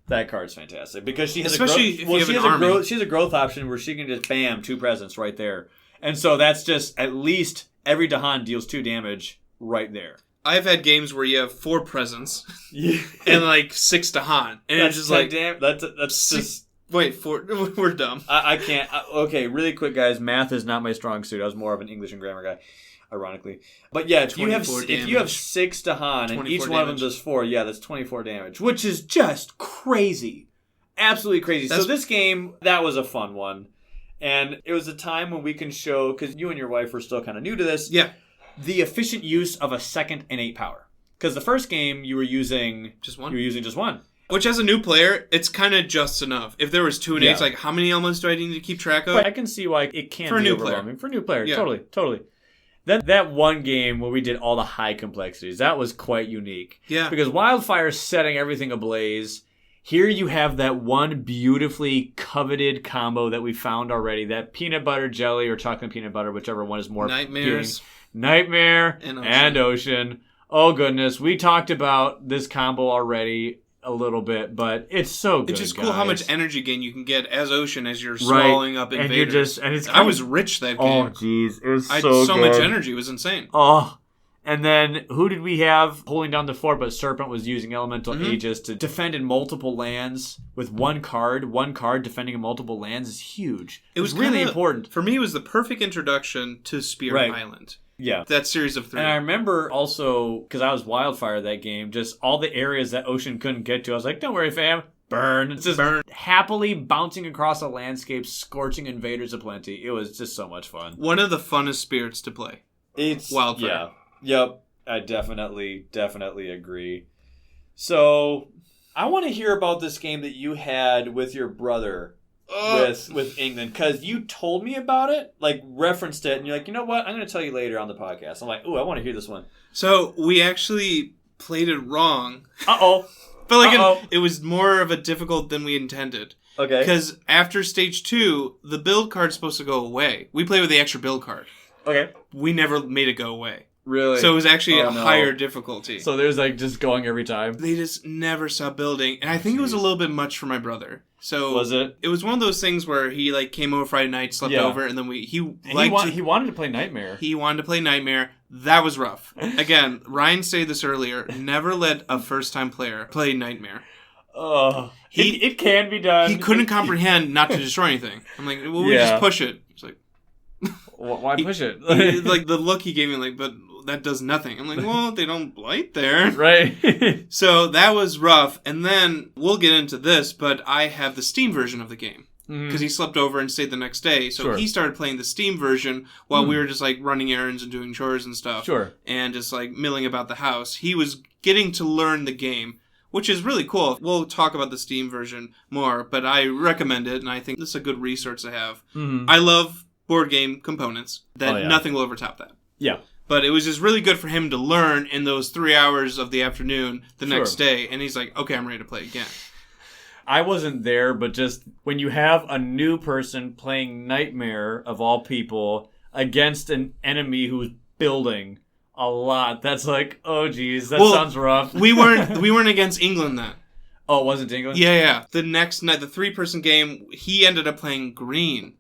That card's fantastic because she has she has a growth option where she can just bam 2 presence right there, and so that's just at least every Dahan deals 2 damage right there. I've had games where you have 4 presence and like 6 Dahan, and it's just like that's just. Wait, 4. We're dumb. I can't. Okay, really quick, guys. Math is not my strong suit. I was more of an English and grammar guy. Ironically. But yeah, if you have 6 Dahan and each one of them does 4, that's 24 damage, which is just crazy. Absolutely crazy. So this game, that was a fun one. And it was a time when we can show, because you and your wife were still kind of new to this, the efficient use of a 2nd innate power. Because the first game, you were using just one. Which, as a new player, it's kind of just enough. If there was 2 innates, like, how many elements do I need to keep track of? But I can see why it can be overwhelming. For a new player. Totally. Then that one game where we did all the high complexities, that was quite unique. Yeah. Because Wildfire's setting everything ablaze. Here you have that one beautifully coveted combo that we found already, that peanut butter jelly or chocolate peanut butter, whichever one is more Nightmares. Nightmare and Ocean. Oh, goodness. We talked about this combo already a little bit, but it's so good. It's just cool how much energy gain you can get as Ocean as you're swallowing up invaders. I was rich that game. Oh, jeez. It was so much energy. It was insane. Oh. And then, who did we have holding down the fort? But Serpent was using Elemental Aegis to defend in multiple lands with one card. One card defending in multiple lands is huge. It was really important. For me, it was the perfect introduction to Spirit Island. Yeah. That series of 3. And I remember also, because I was Wildfire that game, just all the areas that Ocean couldn't get to. I was like, don't worry, fam. Burn. It's just happily bouncing across a landscape, scorching invaders aplenty. It was just so much fun. One of the funnest spirits to play. It's Wildfire. Yeah. Yep. I definitely agree. So, I want to hear about this game that you had with your brother. With England, because you told me about it, like referenced it, and you're like, you know what, I'm going to tell you later on the podcast. I'm like, ooh, I want to hear this one. So we actually played it wrong. But it was more of a difficult than we intended. Okay. Because after stage 2, the build card's supposed to go away. We play with the extra build card. Okay. We never made it go away. Really? So it was actually a higher difficulty. So there's like just going every time? They just never stopped building. And I think it was a little bit much for my brother. So was it? It was one of those things where he like came over Friday night, slept over, and then he wanted to play Nightmare. He wanted to play Nightmare. That was rough. Again, Ryan said this earlier. Never let a first-time player play Nightmare. It can be done. He couldn't comprehend not to destroy anything. I'm like, well, we just push it. He's like, why push it? Like the look he gave me, like, but that does nothing. I'm like, well, they don't blight there. Right. So that was rough. And then we'll get into this, but I have the Steam version of the game. Because he slept over and stayed the next day. So he started playing the Steam version while we were just like running errands and doing chores and stuff. Sure. And just like milling about the house. He was getting to learn the game, which is really cool. We'll talk about the Steam version more, but I recommend it. And I think this is a good resource to have. I love board game components. Nothing will overtop that. Yeah. But it was just really good for him to learn in those 3 hours of the afternoon the next day. And he's like, okay, I'm ready to play again. I wasn't there, but just when you have a new person playing Nightmare, of all people, against an enemy who's building a lot, that's like, oh geez, that sounds rough. we weren't against England then. Oh, it wasn't England? Yeah. The next night, the 3-person game, he ended up playing green.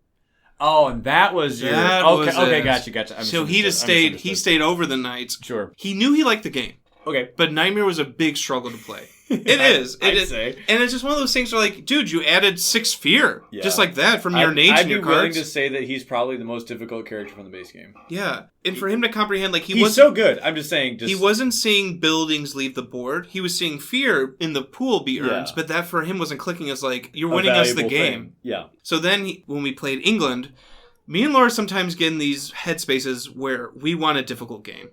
Oh, and that was your... Okay, gotcha. So he stayed over the night. Sure. He knew he liked the game. Okay. But Nightmare was a big struggle to play. It is. I'd say. And it's just one of those things where, like, dude, you added 6 fear. Yeah. Just like that from your nades and your cards. I'd be willing to say that he's probably the most difficult character from the base game. Yeah. And for him to comprehend, like, he's so good. I'm just saying. He wasn't seeing buildings leave the board. He was seeing fear in the pool be earned. Yeah. But that for him wasn't clicking as, like, you're winning us the game. Thing. Yeah. So then when we played England, me and Laura sometimes get in these headspaces where we want a difficult game.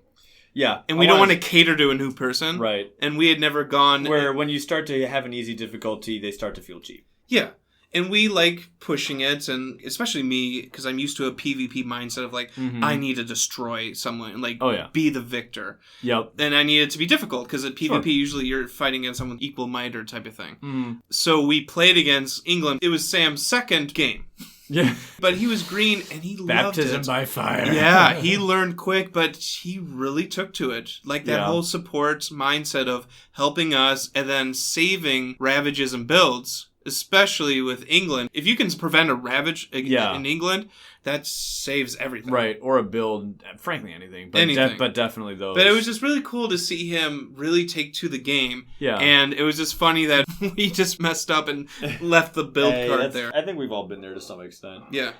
Yeah. And we don't want to cater to a new person. Right. And we had never gone... Where when you start to have an easy difficulty, they start to feel cheap. Yeah. And we like pushing it, and especially me, because I'm used to a PvP mindset of like, I need to destroy someone, and like, be the victor. Yep. And I need it to be difficult, because at PvP, usually you're fighting against someone with equal might or type of thing. So we played against England. It was Sam's second game. Yeah. But he was green, and he loved it. Baptism by fire. Yeah, he learned quick, but he really took to it. Like that whole support mindset of helping us and then saving ravages and builds, especially with England. If you can prevent a ravage in England, that saves everything. Right, or a build, frankly anything. But anything. But definitely those. But it was just really cool to see him really take to the game. Yeah. And it was just funny that we just messed up and left the build card there. I think we've all been there to some extent. Yeah.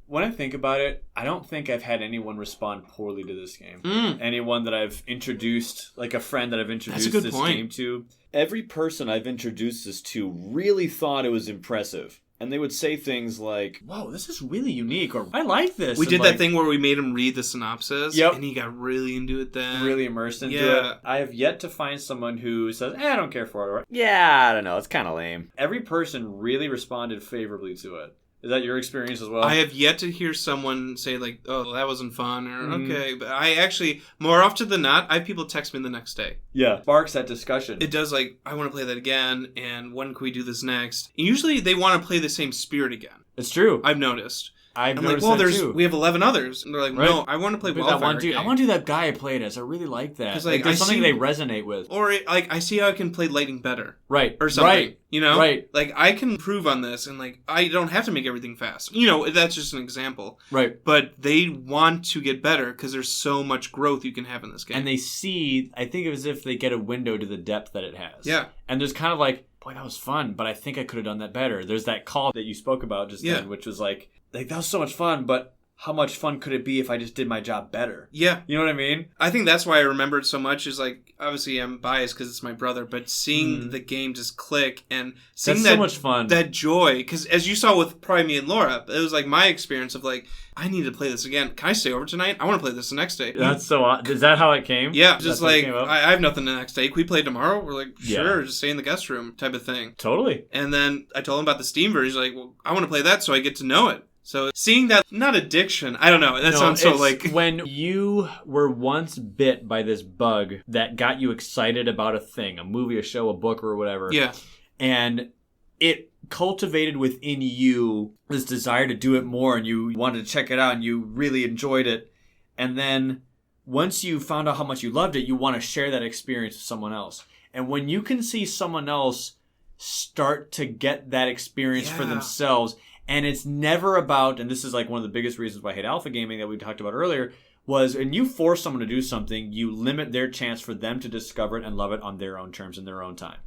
When I think about it, I don't think I've had anyone respond poorly to this game. Anyone that I've introduced, like a friend that I've introduced this game to. Every person I've introduced this to really thought it was impressive. And they would say things like, whoa, this is really unique, or I like this. We did that thing where we made him read the synopsis, and he got really into it then. Really immersed into it. I have yet to find someone who says, I don't care for it. Or, yeah, I don't know, it's kind of lame. Every person really responded favorably to it. Is that your experience as well? I have yet to hear someone say, like, oh, that wasn't fun, or okay. But I actually, more often than not, I have people text me the next day. Yeah. Sparks that discussion. It does, like, I want to play that again, and when can we do this next? And usually they want to play the same spirit again. It's true. I've noticed. I'm noticed like, well, too. We have 11 others. And they're like, no, I want to play Wildfire again. I want to do that guy I played as. I really like that. Like there's something they resonate with. Or, like, I see how I can play Lightning better. Right. Or something. Right. You know? Right. Like, I can improve on this, and, like, I don't have to make everything fast. You know, that's just an example. Right. But they want to get better, because there's so much growth you can have in this game. And they see, I think it was as if they get a window to the depth that it has. Yeah. And there's kind of like, boy, that was fun, but I think I could have done that better. There's that call that you spoke about just then, which was like, that was so much fun, but how much fun could it be if I just did my job better? Yeah. You know what I mean? I think that's why I remember it so much is like, obviously I'm biased because it's my brother, but seeing the game just click and seeing that's so much fun. That joy, because as you saw with probably me and Laura, it was like my experience of like, I need to play this again. Can I stay over tonight? I want to play this the next day. That's so odd. Is that how it came? Yeah. Just like, I have nothing the next day. Can we play tomorrow? We're like, sure, just stay in the guest room type of thing. Totally. And then I told him about the Steam version. He's like, well, I want to play that so I get to know it. So seeing that, not addiction, I don't know, that sounds so like... When you were once bit by this bug that got you excited about a thing, a movie, a show, a book, or whatever. Yeah. And it cultivated within you this desire to do it more, and you wanted to check it out, and you really enjoyed it. And then once you found out how much you loved it, you want to share that experience with someone else. And when you can see someone else start to get that experience for themselves... And it's never about, and this is like one of the biggest reasons why I hate alpha gaming that we talked about earlier, was when you force someone to do something, you limit their chance for them to discover it and love it on their own terms in their own time.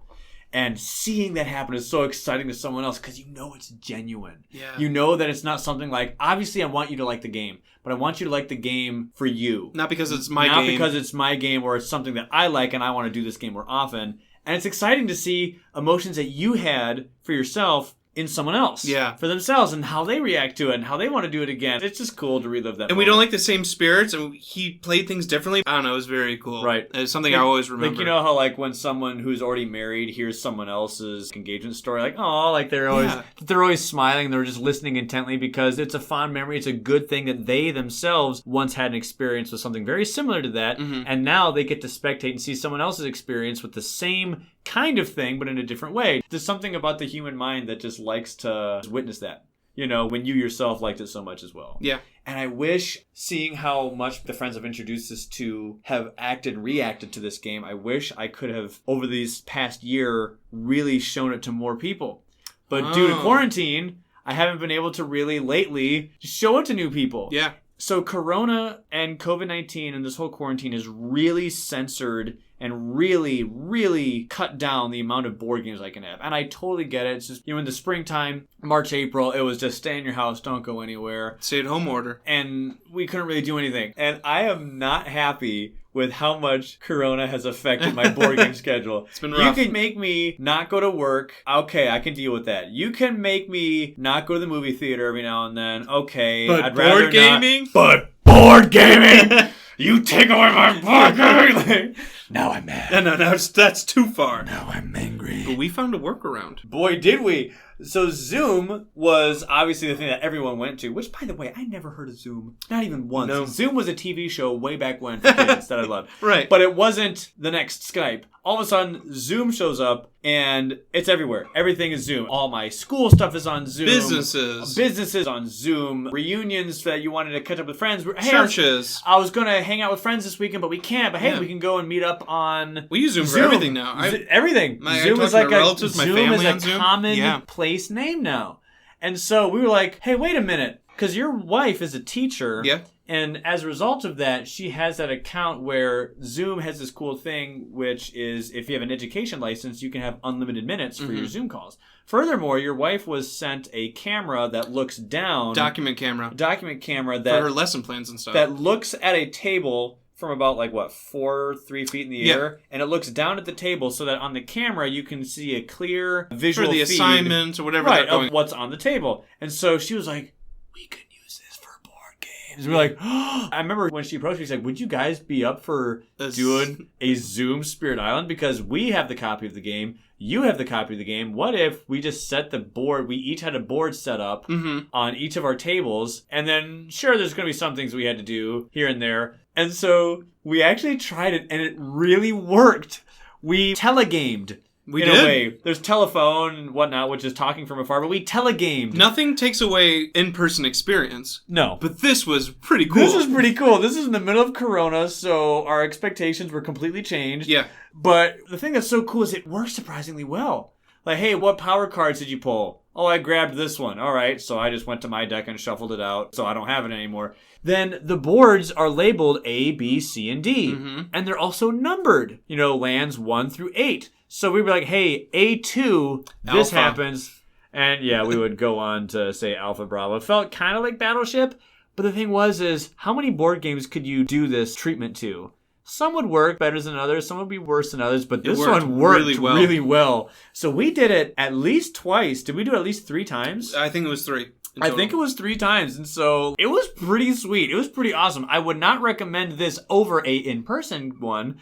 And seeing that happen is so exciting to someone else because you know it's genuine. Yeah. You know that it's not something like, obviously I want you to like the game, but I want you to like the game for you. Not because it's my game. Not because it's my game or it's something that I like and I want to do this game more often. And it's exciting to see emotions that you had for yourself in someone else. Yeah. For themselves and how they react to it and how they want to do it again. It's just cool to relive that And moment. we don't like the same spirits and he played things differently. I don't know, it was very cool. Right. It's something I always remember. Like, you know how like when someone who's already married hears someone else's engagement story, like, oh, like they're always smiling, they're just listening intently because it's a fond memory, it's a good thing that they themselves once had an experience with something very similar to that, and now they get to spectate and see someone else's experience with the same kind of thing, but in a different way. There's something about the human mind that just likes to witness that. You know, when you yourself liked it so much as well. Yeah. And I wish, seeing how much the friends I've introduced us to have acted and reacted to this game, I wish I could have, over these past year, really shown it to more people. But due to quarantine, I haven't been able to really lately show it to new people. Yeah. So Corona and COVID-19 and this whole quarantine has really censored and really, really cut down the amount of board games I can have. And I totally get it. It's just, in the springtime, March, April, it was just stay in your house, don't go anywhere. Stay at home order. And we couldn't really do anything. And I am not happy with how much Corona has affected my board game schedule. It's been rough. You can make me not go to work. Okay, I can deal with that. You can make me not go to the movie theater every now and then. Okay, but I'd rather board gaming? not. But board gaming? You take away my board gaming? Now I'm mad. No, that's too far. Now I'm angry. But we found a workaround. Boy, did we. So Zoom was obviously the thing that everyone went to, which, by the way, I never heard of Zoom. Not even once. No. Zoom was a TV show way back when for kids that I loved. Right. But it wasn't the next Skype. All of a sudden, Zoom shows up, and it's everywhere. Everything is Zoom. All my school stuff is on Zoom. Businesses on Zoom. Reunions that you wanted to catch up with friends. Hey, Churches. I was going to hang out with friends this weekend, but we can't. But hey, we can go and meet up on We use Zoom for everything now. Everything. Zoom is like relatives, my Zoom family is a on Zoom. common place name now. And so we were like, hey, wait a minute. Because your wife is a teacher. Yeah. And as a result of that, she has that account where Zoom has this cool thing, which is if you have an education license, you can have unlimited minutes for your Zoom calls. Furthermore, your wife was sent a camera that looks down. Document camera. That, for her lesson plans and stuff. That looks at a table from about 3 feet in the air, and it looks down at the table so that on the camera you can see a clear visual for the feed, assignment or whatever of what's on the table. And so she was like, we could use this for board games. And we're like, oh. I remember when she approached me, she's like, would you guys be up for doing a Zoom Spirit Island? Because we have the copy of the game. You have the copy of the game. What if we just set the board? We each had a board set up on each of our tables. And then, sure, there's going to be some things we had to do here and there. And so we actually tried it, and it really worked. We telegamed. We in did. a way. There's telephone and whatnot, which is talking from afar, but we telegamed. Nothing takes away in-person experience. No. But this was pretty cool. This was pretty cool. This is in the middle of Corona, so our expectations were completely changed. Yeah. But the thing that's so cool is it works surprisingly well. Like, hey, what power cards did you pull? Oh, I grabbed this one. All right, so I just went to my deck and shuffled it out, so I don't have it anymore. Then the boards are labeled A, B, C, and D. And they're also numbered. Lands 1 through 8. So we were like, hey, A2, this Alpha. happens. And yeah, we would go on to say Alpha Bravo. It felt kind of like Battleship. But the thing is how many board games could you do this treatment to? Some would work better than others. Some would be worse than others. But this one worked really well. So we did it at least twice. Did we do it at least 3 times? I think it was 3. I think it was 3 times. And so it was pretty sweet. It was pretty awesome. I would not recommend this over a in-person one.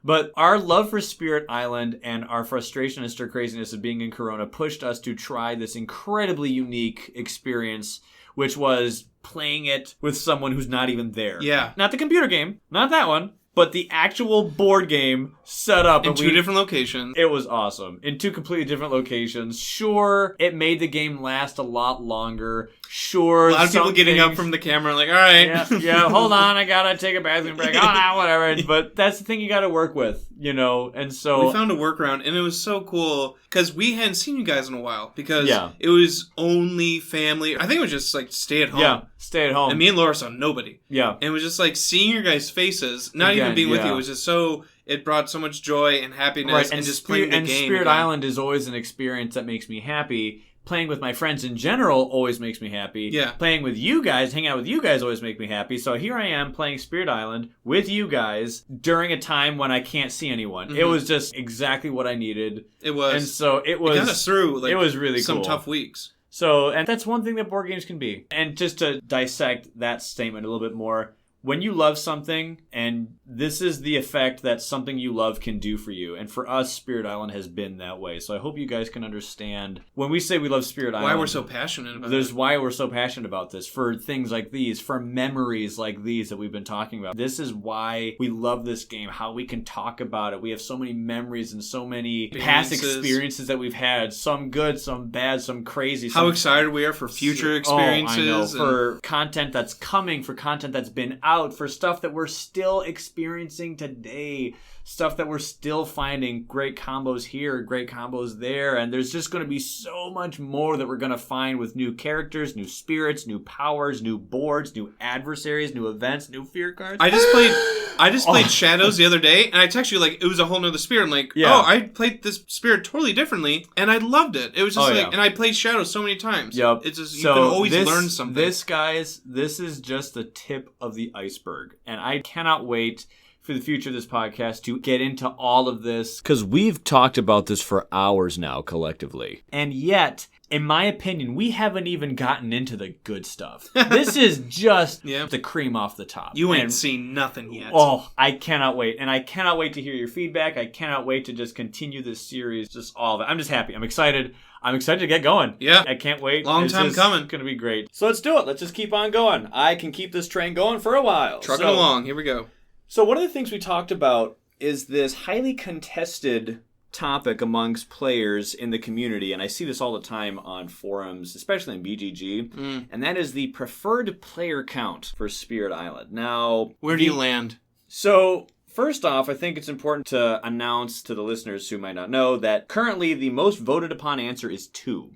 But our love for Spirit Island and our frustration and stir craziness of being in Corona pushed us to try this incredibly unique experience, which was playing it with someone who's not even there. Yeah. Not the computer game. Not that one. But the actual board game set up. In 2 different locations. It was awesome. In 2 completely different locations. Sure, it made the game last a lot longer. Sure, a lot of people getting up from the camera like, all right. Yeah, hold on, I gotta take a bathroom break. Whatever. But that's the thing you gotta work with, and so... We found a workaround, and it was so cool, because we hadn't seen you guys in a while, because it was only family. I think it was just, stay at home. Yeah, stay at home. And me and Laura saw nobody. Yeah. And it was just, seeing your guys' faces, not even being with you, it was just so... It brought so much joy and happiness, and just playing the game. And Spirit Island is always an experience that makes me happy. Playing with my friends in general always makes me happy. Yeah. Playing with you guys, hanging out with you guys always make me happy. So here I am playing Spirit Island with you guys during a time when I can't see anyone. It was just exactly what I needed. It was. And so it was... It got us through, it was really some cool. tough weeks. So, and that's one thing that board games can be. And just to dissect that statement a little bit more, when you love something, and this is the effect that something you love can do for you. And for us, Spirit Island has been that way. So I hope you guys can understand when we say we love Spirit Island. Why we're so passionate about There's it. why we're so passionate about this. For things like these, for memories like these that we've been talking about. This is why we love this game, how we can talk about it. We have so many memories and so many past experiences that we've had. Some good, some bad, some crazy. How excited we are for future experiences. I know. For content that's coming, for content that's been out, for stuff that we're still experiencing today, stuff that we're still finding great combos here, great combos there, and there's just going to be so much more that we're going to find with new characters, new spirits, new powers, new boards, new adversaries, new events, new fear cards. I just played Shadows the other day, and I texted you like it was a whole nother spirit. I'm like, I played this spirit totally differently, and I loved it. It was just and I played Shadows so many times. Yep. It's just you can always learn something. This is just the tip of the iceberg, and I cannot wait for the future of this podcast to get into all of this. Because we've talked about this for hours now, collectively. And yet, in my opinion, we haven't even gotten into the good stuff. This is just the cream off the top. You ain't seen nothing yet. Oh, I cannot wait. And I cannot wait to hear your feedback. I cannot wait to just continue this series, just all of it. I'm just happy. I'm excited. I'm excited to get going. Yeah. I can't wait. Long time coming. It's going to be great. So let's do it. Let's just keep on going. I can keep this train going for a while. Trucking along. Here we go. So one of the things we talked about is this highly contested topic amongst players in the community, and I see this all the time on forums, especially in BGG, and that is the preferred player count for Spirit Island. Now, where do you land? So, first off, I think it's important to announce to the listeners who might not know that currently the most voted upon answer is 2.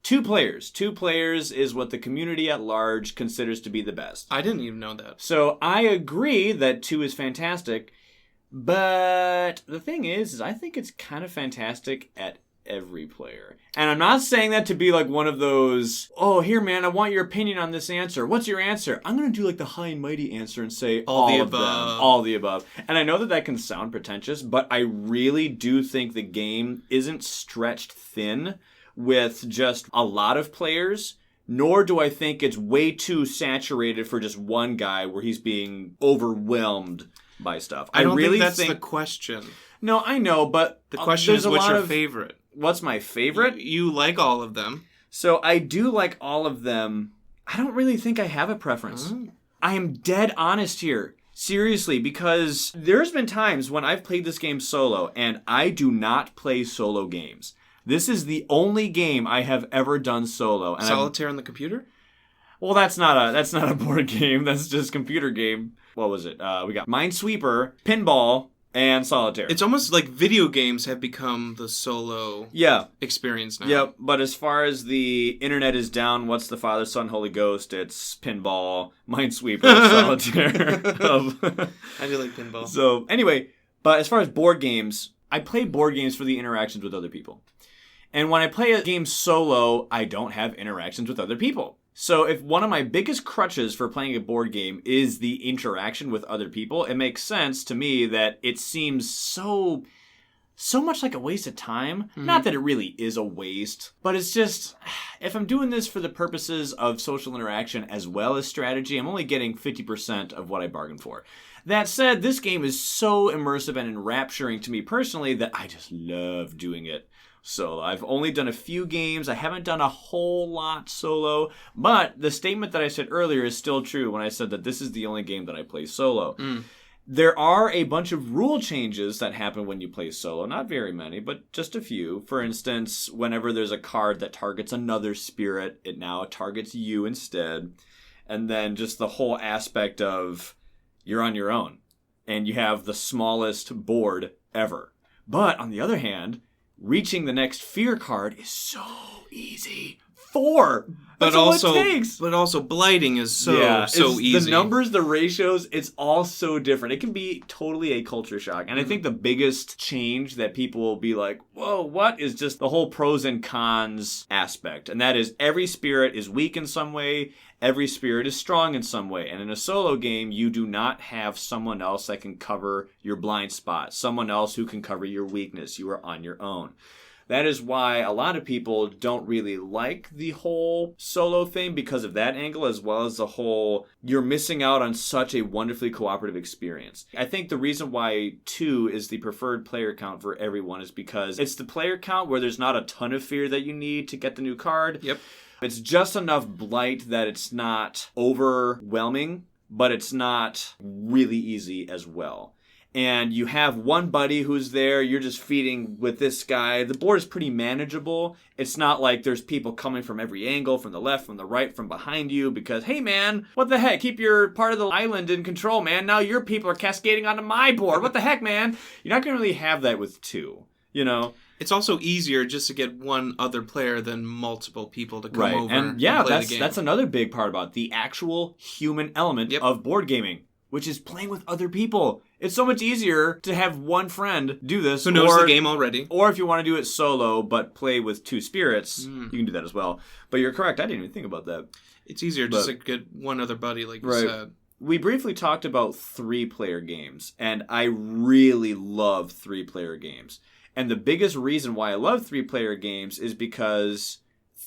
2 players. 2 players is what the community at large considers to be the best. I didn't even know that. So I agree that 2 is fantastic, but the thing is I think it's kind of fantastic at every player. And I'm not saying that to be like one of those, oh, here, man, I want your opinion on this answer. What's your answer? I'm going to do like the high and mighty answer and say all the above. All the above. And I know that can sound pretentious, but I really do think the game isn't stretched thin with just a lot of players, nor do I think it's way too saturated for just one guy where he's being overwhelmed by stuff. I don't really think that's the question. No, I know, but the question is what's your favorite? What's my favorite? You like all of them. So I do like all of them. I don't really think I have a preference. I am dead honest here. Seriously, because there's been times when I've played this game solo, and I do not play solo games. This is the only game I have ever done solo. And Solitaire on the computer? Well, that's not a board game. That's just a computer game. What was it? We got Minesweeper, Pinball, and Solitaire. It's almost like video games have become the solo experience now. Yep, but as far as the internet is down, what's the Father, Son, Holy Ghost? It's Pinball, Minesweeper, Solitaire. I do like Pinball. So, anyway, but as far as board games, I play board games for the interactions with other people. And when I play a game solo, I don't have interactions with other people. So if one of my biggest crutches for playing a board game is the interaction with other people, it makes sense to me that it seems so much like a waste of time. Mm-hmm. Not that it really is a waste, but it's just, if I'm doing this for the purposes of social interaction as well as strategy, I'm only getting 50% of what I bargained for. That said, this game is so immersive and enrapturing to me personally that I just love doing it. So I've only done a few games. I haven't done a whole lot solo. But the statement that I said earlier is still true when I said that this is the only game that I play solo. There are a bunch of rule changes that happen when you play solo. Not very many, but just a few. For instance, whenever there's a card that targets another spirit, it now targets you instead. And then just the whole aspect of you're on your own. And you have the smallest board ever. But on the other hand, reaching the next fear card is so easy. 4. That's all it takes. But also blighting is so easy. The numbers, the ratios, it's all so different. It can be totally a culture shock. And I think the biggest change that people will be like, whoa, what, is just the whole pros and cons aspect. And that is every spirit is weak in some way. Every spirit is strong in some way. And in a solo game, you do not have someone else that can cover your blind spot. Someone else who can cover your weakness. You are on your own. That is why a lot of people don't really like the whole solo thing because of that angle, as well as the whole you're missing out on such a wonderfully cooperative experience. I think the reason why 2 is the preferred player count for everyone is because it's the player count where there's not a ton of fear that you need to get the new card. Yep. It's just enough blight that it's not overwhelming, but it's not really easy as well. And you have one buddy who's there, you're just feeding with this guy. The board is pretty manageable. It's not like there's people coming from every angle, from the left, from the right, from behind you, because, hey man, what the heck? Keep your part of the island in control, man. Now your people are cascading onto my board. What the heck, man? You're not going to really have that with 2, you know? It's also easier just to get one other player than multiple people to come over and yeah, play the game. That's another big part about the actual human element of board gaming, which is playing with other people. It's so much easier to have one friend do this. Who knows the game already. Or if you want to do it solo, but play with 2 spirits, you can do that as well. But you're correct, I didn't even think about that. It's easier just to get one other buddy, like you said. We briefly talked about 3-player games, and I really love 3-player games. And the biggest reason why I love 3-player games is because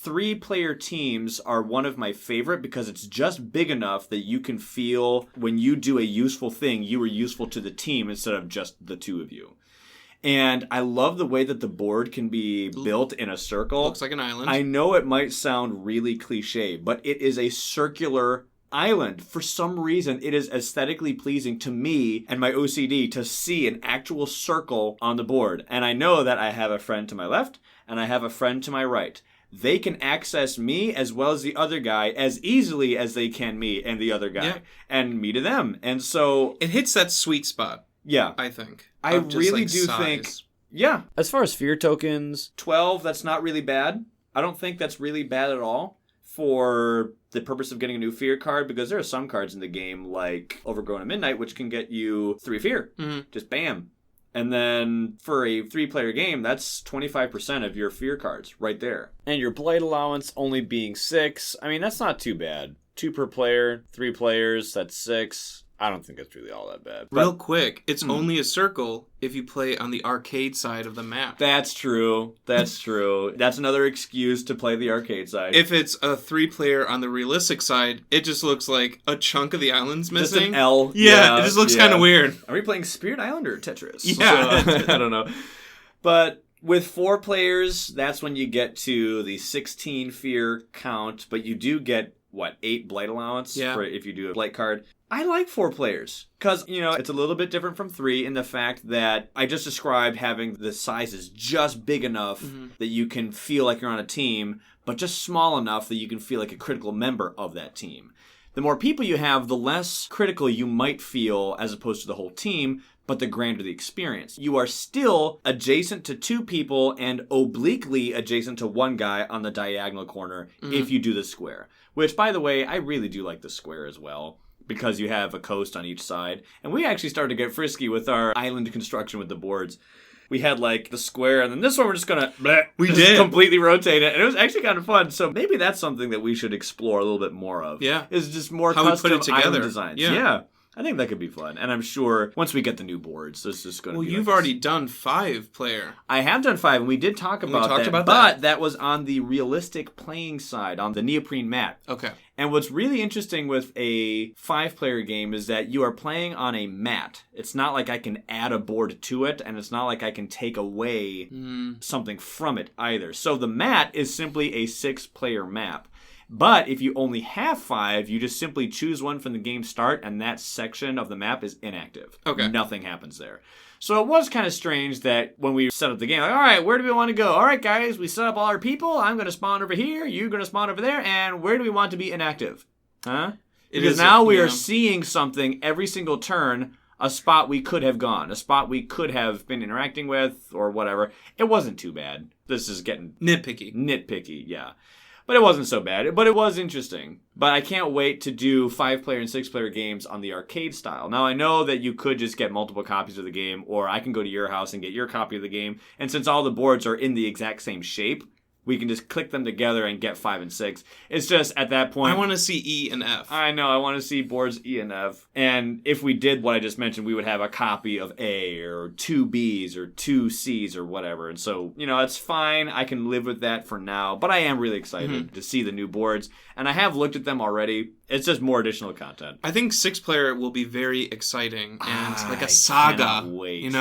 3-player teams are one of my favorite because it's just big enough that you can feel when you do a useful thing, you are useful to the team instead of just the 2 of you. And I love the way that the board can be built in a circle. Looks like an island. I know it might sound really cliche, but it is a circular island. For some reason, it is aesthetically pleasing to me and my OCD to see an actual circle on the board. And I know that I have a friend to my left and I have a friend to my right. They can access me as well as the other guy as easily as they can me and the other guy and me to them. And so it hits that sweet spot. Yeah. I think. I really do think. Yeah. As far as fear tokens, 12, that's not really bad. I don't think that's really bad at all for the purpose of getting a new fear card, because there are some cards in the game like Overgrown at Midnight which can get you 3 fear. Just bam. And then for a 3-player game, that's 25% of your fear cards right there. And your blight allowance only being 6. I mean, that's not too bad. 2 per player, 3 players, that's 6. I don't think that's really all that bad. Real quick, it's only a circle if you play on the arcade side of the map. That's true. That's true. That's another excuse to play the arcade side. If it's a 3-player on the realistic side, it just looks like a chunk of the island's missing. Just an L. Yeah, it just looks kind of weird. Are we playing Spirit Island or Tetris? Yeah. So, I don't know. But with 4 players, that's when you get to the 16 fear count, but you do get, 8 blight allowance for if you do a blight card. I like 4 players because, it's a little bit different from 3 in the fact that I just described having the sizes just big enough that you can feel like you're on a team, but just small enough that you can feel like a critical member of that team. The more people you have, the less critical you might feel as opposed to the whole team, but the grander the experience. You are still adjacent to 2 people and obliquely adjacent to 1 guy on the diagonal corner if you do the square. Which, by the way, I really do like the square as well, because you have a coast on each side. And we actually started to get frisky with our island construction with the boards. We had the square, and then this one we're just gonna completely rotate it, and it was actually kind of fun. So maybe that's something that we should explore a little bit more of. Yeah, is just more how custom we put it together. Island designs. Yeah. I think that could be fun. And I'm sure once we get the new boards, this is going to be... Well, you've already done 5-player. I have done 5, and we did talk about that. But that was on the realistic playing side, on the neoprene mat. Okay. And what's really interesting with a 5-player game is that you are playing on a mat. It's not like I can add a board to it, and it's not like I can take away something from it either. So the mat is simply a 6-player map. But if you only have 5, you just simply choose one from the game start, and that section of the map is inactive. Okay. Nothing happens there. So it was kind of strange that when we set up the game, all right, where do we want to go? All right, guys, we set up all our people. I'm going to spawn over here. You're going to spawn over there. And where do we want to be inactive? Huh? Because now we are seeing something every single turn, a spot we could have gone, a spot we could have been interacting with or whatever. It wasn't too bad. This is getting... Nitpicky, yeah. But it wasn't so bad. But it was interesting. But I can't wait to do 5-player and 6-player games on the arcade style. Now, I know that you could just get multiple copies of the game, or I can go to your house and get your copy of the game. And since all the boards are in the exact same shape, we can just click them together and get 5 and 6. It's just at that point. I want to see E and F. I know. I want to see boards E and F. And if we did what I just mentioned, we would have a copy of A or 2 Bs or 2 Cs or whatever. And so, it's fine. I can live with that for now. But I am really excited to see the new boards. And I have looked at them already. It's just more additional content. I think 6-player will be very exciting and like a saga. Wait.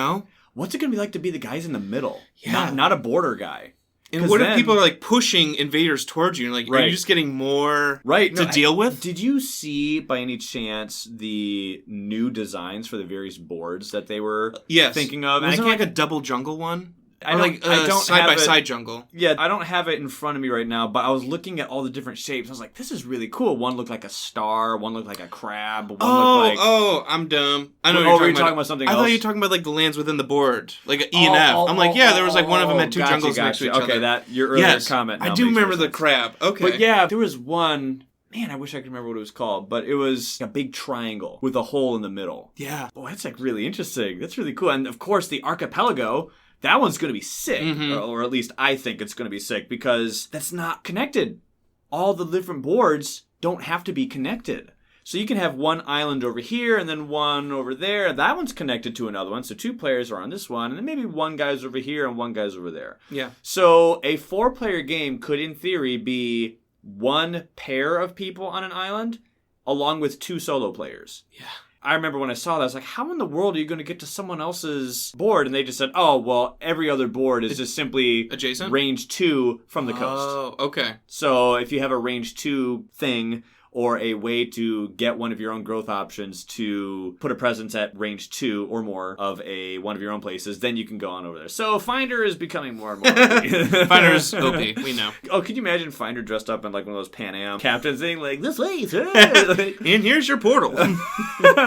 What's it going to be like to be the guys in the middle? Yeah. Not a border guy. And what if people are like pushing invaders towards you? Like, are you just getting more to deal with? Did you see, by any chance, the new designs for the various boards that they were thinking of? Wasn't it like a double jungle one? I don't side-by-side jungle. Yeah, I don't have it in front of me right now, but I was looking at all the different shapes. I was like, this is really cool. One looked like a star. One looked like a crab. One looked like... I'm dumb. I know you're talking about something else. I thought you were talking about like the lands within the board. Like E and F. I'm like, there was like one of them had 2 jungles next to each other. Okay, your earlier comment now I do remember the crab. Okay. But yeah, there was one... Man, I wish I could remember what it was called, but it was a big triangle with a hole in the middle. Yeah. Oh, that's like really interesting. That's really cool. And of course, the archipelago... That one's going to be sick, or at least I think it's going to be sick, because that's not connected. All the different boards don't have to be connected. So you can have one island over here and then one over there. That one's connected to another one, so 2 players are on this one, and then maybe one guy's over here and one guy's over there. Yeah. So a 4-player game could, in theory, be 1 pair of people on an island, along with 2 solo players. Yeah. I remember when I saw that, I was like, how in the world are you going to get to someone else's board? And they just said, oh, well, every other board is just simply adjacent range 2 from the coast. Oh, okay. So if you have a range 2 thing or a way to get one of your own growth options to put a presence at range 2 or more of one of your own places, then you can go on over there. So Finder is becoming more and more OP. Finder is OP, we know. Oh, could you imagine Finder dressed up in like one of those Pan Am captains thing, like, this way, sir. And here's your portal.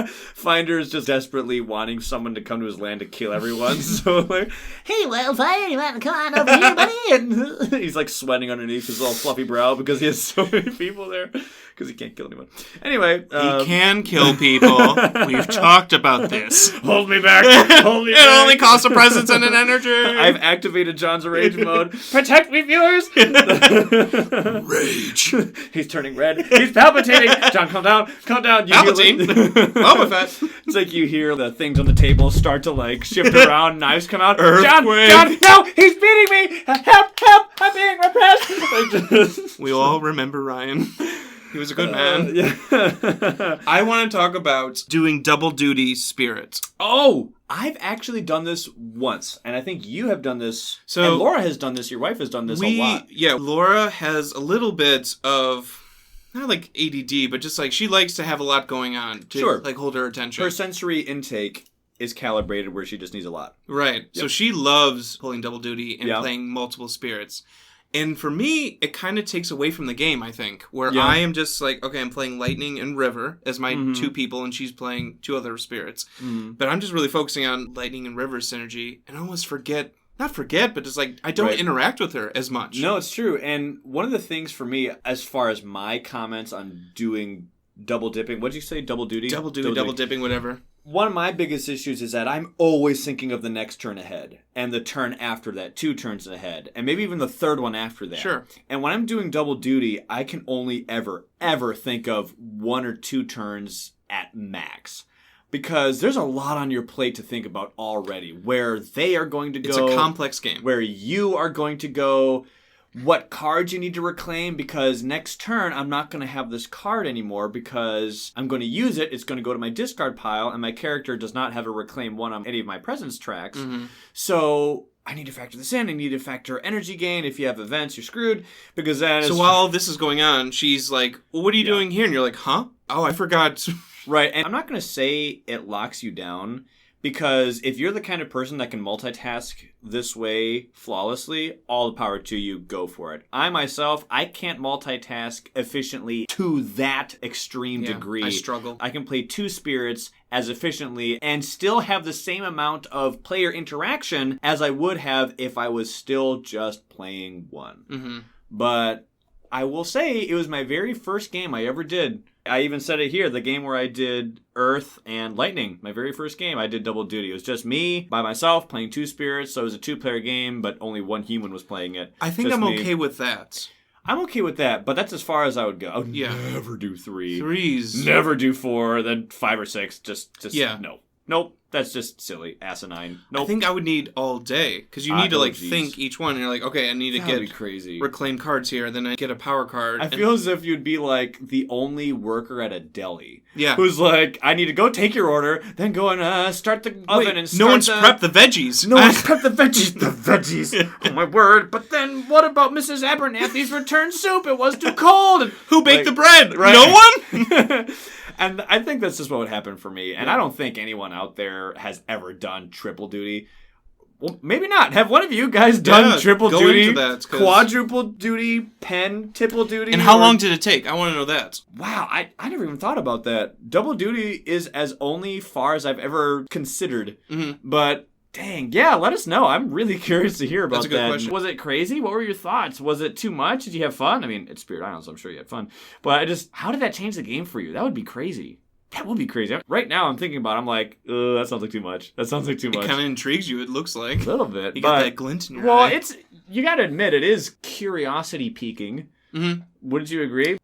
Finder is just desperately wanting someone to come to his land to kill everyone. So like, hey, Wildfire, you want to come on over here, buddy? And he's like sweating underneath his little fluffy brow because he has so many people there. Because he can't kill anyone. Anyway. He can kill people. We've talked about this. Hold me back. Hold me back. It only costs a presence and an energy. I've activated John's rage mode. Protect me, viewers. Rage. He's turning red. He's palpitating. John, calm down. Calm down. Palpatine. Boba Fett. It's like you hear the things on the table start to like shift around. Knives come out. Earthquake. John, no, he's beating me. Help, help. I'm being repressed. We all remember Ryan. He was a good man. Yeah. I want to talk about doing double duty spirits. Oh, I've actually done this once, and I think you have done this. So and Laura has done this. Your wife has done this a lot. Yeah, Laura has a little bit of, not like ADD, but just like she likes to have a lot going on to like hold her attention. Her sensory intake is calibrated where she just needs a lot. Right. Yep. So she loves pulling double duty and playing multiple spirits. And for me, it kind of takes away from the game, I think, where I am just like, okay, I'm playing Lightning and River as my 2 people, and she's playing 2 other spirits. But I'm just really focusing on Lightning and River synergy, and I almost not forget, but just like, I don't interact with her as much. No, it's true. And one of the things for me, as far as my comments on doing double dipping, what'd you say, double duty? Double dipping, whatever. One of my biggest issues is that I'm always thinking of the next turn ahead and the turn after that, 2 turns ahead, and maybe even the third one after that. Sure. And when I'm doing double duty, I can only ever think of 1 or 2 turns at max. Because there's a lot on your plate to think about already, where they are going to go. It's a complex game. Where you are going to go. What cards you need to reclaim, because next turn I'm not going to have this card anymore because I'm going to use it. It's going to go to my discard pile, and my character does not have a reclaim 1 on any of my presence tracks. So I need to factor this in. I need to factor energy gain. If you have events, you're screwed. Because then so while this is going on, she's like, well, what are you doing here? And you're like, huh? Oh, I forgot. Right. And I'm not going to say it locks you down. Because if you're the kind of person that can multitask this way flawlessly, all the power to you, go for it. I myself, I can't multitask efficiently to that extreme degree. I struggle. I can play 2 spirits as efficiently and still have the same amount of player interaction as I would have if I was still just playing 1. But I will say it was my very first game I ever did I even said it here, the game where I did Earth and Lightning, my very first game, I did double duty. It was just me, by myself, playing 2 spirits, so it was a 2-player game, but only 1 human was playing it. I think I'm okay with that. I'm okay with that, but that's as far as I would go. I would Yeah. never do 3. 3s. Never do 4, then 5 or 6. Just Yeah. no. Nope. That's just silly. Asinine. Nope. I think I would need all day, because you need to like think each one. And you're like, okay, I need to That'd get be crazy. reclaim cards here, and then I get a power card. I feel as if you'd be like the only worker at a deli. Yeah. Who's like, I need to go take your order, then go and start the oven and start no one's prepped the veggies. No one's prepped the veggies. The veggies. Oh my word. But then what about Mrs. Abernathy's returned soup? It was too cold. And who baked the bread? Right. No one? And I think that's just what would happen for me. And I don't think anyone out there has ever done triple duty. Well, maybe not. Have one of you guys done triple go duty, into that, quadruple duty, triple duty? And how long did it take? I want to know that. Wow, I never even thought about that. Double duty is as only far as I've ever considered. Mm-hmm. But dang, yeah, let us know. I'm really curious to hear about That's a good that. question. Was it crazy? What were your thoughts? Was it too much? Did you have fun? I mean, it's Spirit Island, so I'm sure you had fun. But how did that change the game for you? That would be crazy. That would be crazy. Right now, I'm thinking about it. I'm like, that sounds like too much. That sounds like too much. It kind of intrigues you, it looks like. A little bit. You got that glint in your eye. Well, you got to admit, it is curiosity piquing. Mm-hmm. Wouldn't you agree?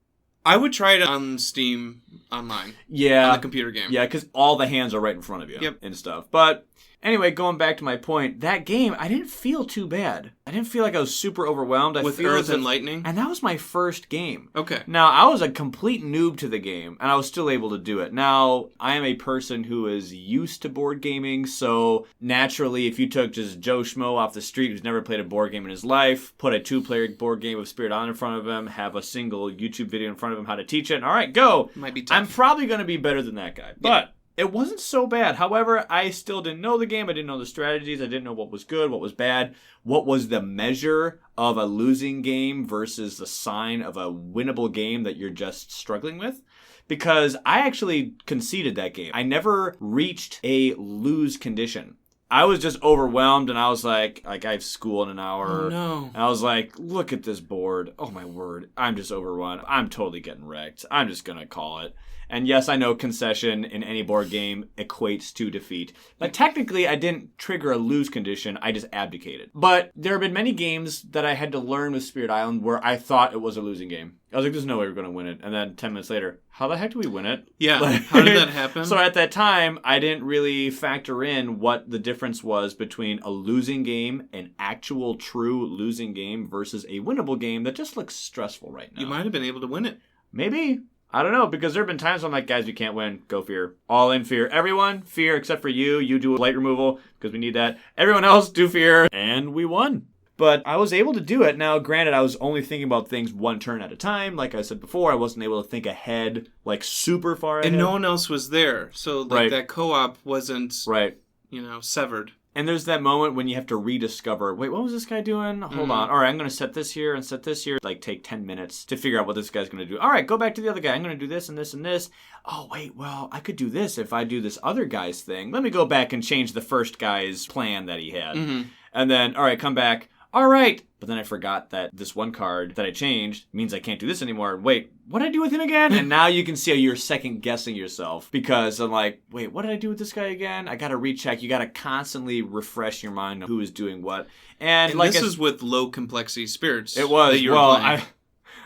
I would try it on Steam online. Yeah. On the computer game. Yeah, because all the hands are right in front of you. Yep. And stuff. But anyway, going back to my point, that game, I didn't feel too bad. I didn't feel like I was super overwhelmed. With Earth and Lightning? And that was my first game. Okay. Now, I was a complete noob to the game, and I was still able to do it. Now, I am a person who is used to board gaming, so naturally, if you took just Joe Schmo off the street who's never played a board game in his life, put a 2-player board game of Spirit Island in front of him, have a single YouTube video in front of him how to teach it, and all right, go. Might be tough. I'm probably going to be better than that guy. But it wasn't so bad. However, I still didn't know the game. I didn't know the strategies. I didn't know what was good, what was bad, what was the measure of a losing game versus the sign of a winnable game that you're just struggling with. Because I actually conceded that game. I never reached a lose condition. I was just overwhelmed, and I was like I have school in an hour. Oh, no. And I was like, look at this board. Oh, my word. I'm just overrun. I'm totally getting wrecked. I'm just going to call it. And yes, I know concession in any board game equates to defeat. But technically, I didn't trigger a lose condition. I just abdicated. But there have been many games that I had to learn with Spirit Island where I thought it was a losing game. I was like, there's no way we're going to win it. And then 10 minutes later, how the heck do we win it? Yeah, how did that happen? So at that time, I didn't really factor in what the difference was between a losing game, an actual true losing game, versus a winnable game that just looks stressful right now. You might have been able to win it. Maybe. I don't know, because there have been times when I'm like, guys, you can't win. Go fear. All in fear. Everyone, fear, except for you. You do light removal, because we need that. Everyone else, do fear. And we won. But I was able to do it. Now, granted, I was only thinking about things one turn at a time. Like I said before, I wasn't able to think ahead, like super far ahead. And no one else was there. So that co-op wasn't, severed. And there's that moment when you have to rediscover, wait, what was this guy doing? Hold on. All right, I'm going to set this here and set this here. Like, take 10 minutes to figure out what this guy's going to do. All right, go back to the other guy. I'm going to do this and this and this. Oh, wait, well, I could do this if I do this other guy's thing. Let me go back and change the first guy's plan that he had. Mm-hmm. And then, all right, come back. All right. But then I forgot that this one card that I changed means I can't do this anymore. Wait, what did I do with him again? And now you can see how you're second guessing yourself because I'm like, wait, what did I do with this guy again? I got to recheck. You got to constantly refresh your mind on who is doing what. And like this is with low complexity spirits. It was. That you were well, playing.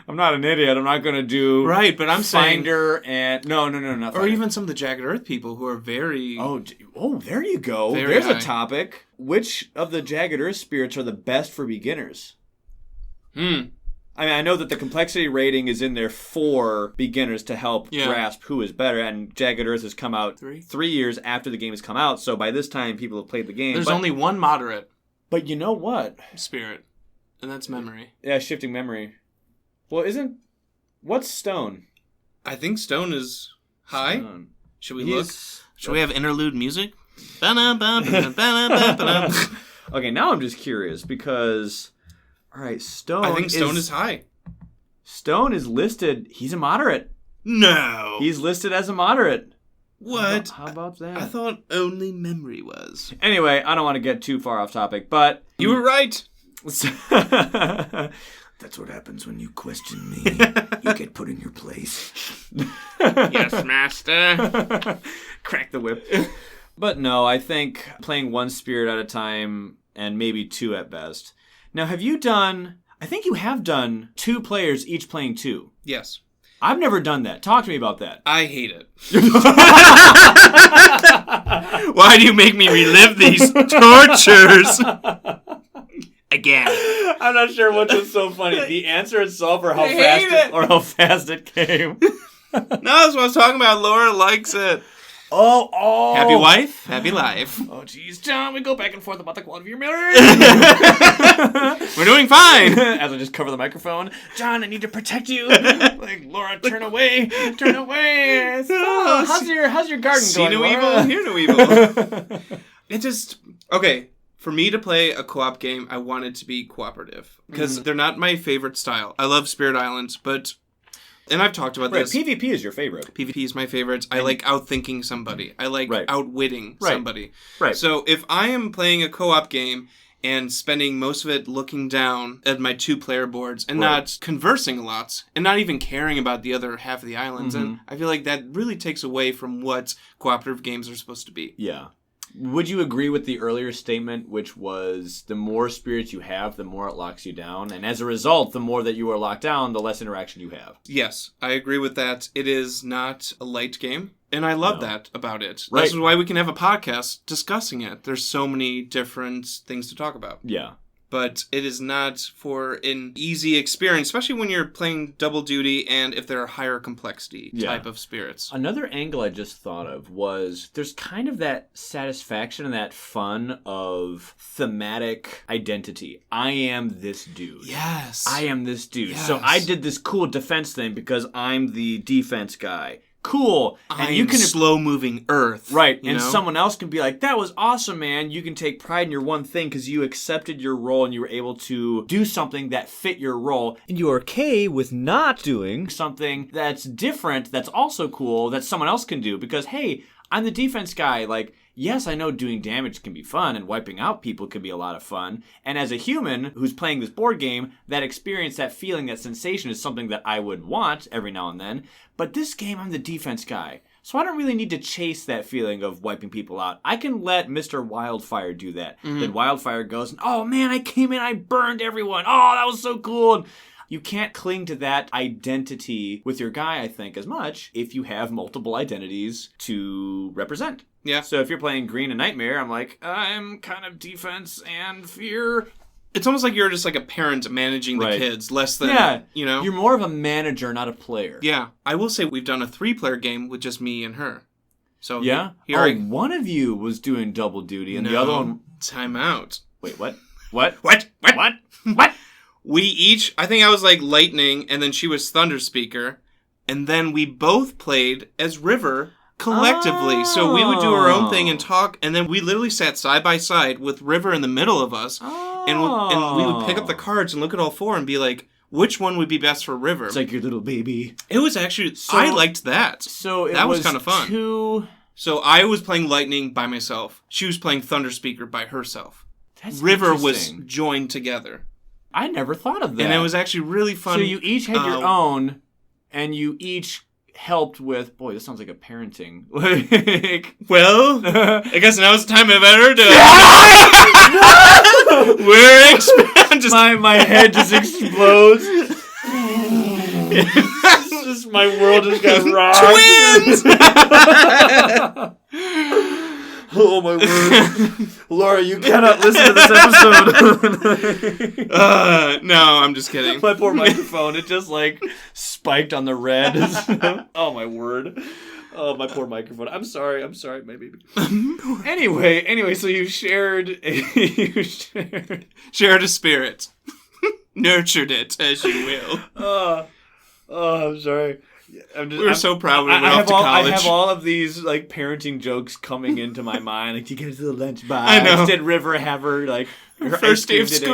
I'm not an idiot. I'm not going to do right, but I'm Finder saying, and no, not or Finder. even some of the Jagged Earth people who are very there you go. Very There's high. a topic. Which of the Jagged Earth spirits are the best for beginners? I mean, I know that the complexity rating is in there for beginners to help grasp who is better, and Jagged Earth has come out 3 years after the game has come out, so by this time people have played the game. There's only one moderate But you know what? spirit, and that's memory. Yeah, shifting memory. Well, what's Stone? I think Stone is high. Stone. Should we look? Should we have interlude music? Okay, Okay, now I'm just curious because, all right, Stone. I think Stone is high. Stone is listed. He's a moderate. No. He's listed as a moderate. What? How about that? I thought only memory was. Anyway, I don't want to get too far off topic, but You were right. That's what happens when you question me. You get put in your place. Yes, master. Crack the whip. But no, I think playing one spirit at a time and maybe two at best. Now, have you done... I think you have done 2 players each playing 2. Yes. I've never done that. Talk to me about that. I hate it. Why do you make me relive these tortures? Again. I'm not sure which was so funny. The answer itself or how fast it came. No, that's what I was talking about. Laura likes it. Oh. Happy wife, happy life. Oh, jeez, John, we go back and forth about the quality of your mirror. We're doing fine. As I just cover the microphone. John, I need to protect you. Like, Laura, turn away. Turn away. Oh, how's your garden See going, no Laura? evil, hear no evil. It just... Okay, for me to play a co-op game, I want it to be cooperative. Because they're not my favorite style. I love Spirit Islands, but... And I've talked about this. PvP is your favorite. PvP is my favorite. I like outthinking somebody. I like outwitting somebody. Right. So if I am playing a co-op game and spending most of it looking down at my 2-player boards and not conversing a lot and not even caring about the other half of the islands, and I feel like that really takes away from what cooperative games are supposed to be. Yeah. Would you agree with the earlier statement, which was the more spirits you have, the more it locks you down? And as a result, the more that you are locked down, the less interaction you have. Yes, I agree with that. It is not a light game, and I love that about it. Right. This is why we can have a podcast discussing it. There's so many different things to talk about. Yeah. But it is not for an easy experience, especially when you're playing double duty and if there are higher complexity type of spirits. Another angle I just thought of was there's kind of that satisfaction and that fun of thematic identity. I am this dude. Yes. I am this dude. Yes. So I did this cool defense thing because I'm the defense guy. Cool. And I'm you can slow-moving Earth. Right. You And know? someone else can be like, that was awesome, man. You can take pride in your one thing because you accepted your role and you were able to do something that fit your role. And you are okay with not doing something that's different, that's also cool, that someone else can do. Because, hey, I'm the defense guy. Like, yes, I know doing damage can be fun and wiping out people can be a lot of fun. And as a human who's playing this board game, that experience, that feeling, that sensation is something that I would want every now and then. But this game, I'm the defense guy. So I don't really need to chase that feeling of wiping people out. I can let Mr. Wildfire do that. Then Wildfire goes, oh man, I came in, I burned everyone. Oh, that was so cool. And you can't cling to that identity with your guy, I think, as much if you have multiple identities to represent. Yeah. So if you're playing Green and Nightmare, I'm like, I'm kind of defense and fear. It's almost like you're just like a parent managing the kids, less than, you know? You're more of a manager, not a player. Yeah. I will say we've done a 3-player game with just me and her. So yeah? One of you was doing double duty and the other one... Time out. Wait, what? What? What? What? We each, I think I was like Lightning, and then she was Thunder Speaker, and then we both played as River collectively. Oh. So we would do our own thing and talk, and then we literally sat side by side with River in the middle of us, and we would pick up the cards and look at all 4 and be like, which one would be best for River? It's like your little baby. It was actually, I liked that. So that was kind of fun. 2... So I was playing Lightning by myself. She was playing Thunder Speaker by herself. That's River was joined together. I never thought of that. And it was actually really fun. So you each had your own, and you each helped with... Boy, this sounds like a parenting. Well, I guess now's the time I've ever done. No! We're expanding. My head just explodes. My world just got rocked. Twins! Oh my word. Laura, you cannot listen to this episode. No, I'm just kidding. My poor microphone, it just like spiked on the red. Oh my word. Oh, my poor microphone. I'm sorry, my baby. Anyway, so you shared shared a spirit. Nurtured it, as you will. I'm sorry. I'm so proud when we went off to college. I have all of these like parenting jokes coming into my mind. Like, do you get to the lunch box? I know. Did River have her like Her first day of school.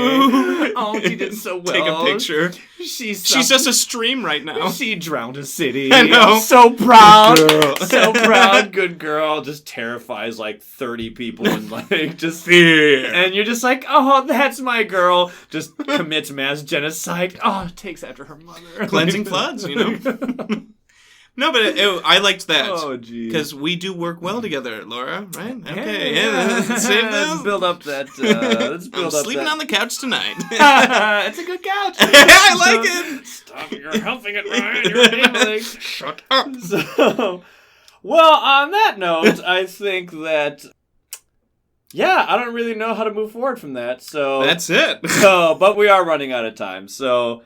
Oh, she did so well. Take a picture. She's just a stream right now. She drowned a city. I know. So proud. Good girl. So proud. Good girl. Just terrifies like 30 people and like just Fear. and you're just like, oh, that's my girl. Just commits mass genocide. Oh, takes after her mother. Cleansing floods, you know. No, but I liked that. Oh, geez. Because we do work well together, Laura, right? Okay, Yeah. Let's save Let's this. build up that. Let's build I'm up sleeping that. on the couch tonight. It's a good couch. I like it. Stop! You're humping it, Ryan. You're enabling. Shut up. So, well, on that note, I think that. Yeah, I don't really know how to move forward from that. So That's it. but we are running out of time. So.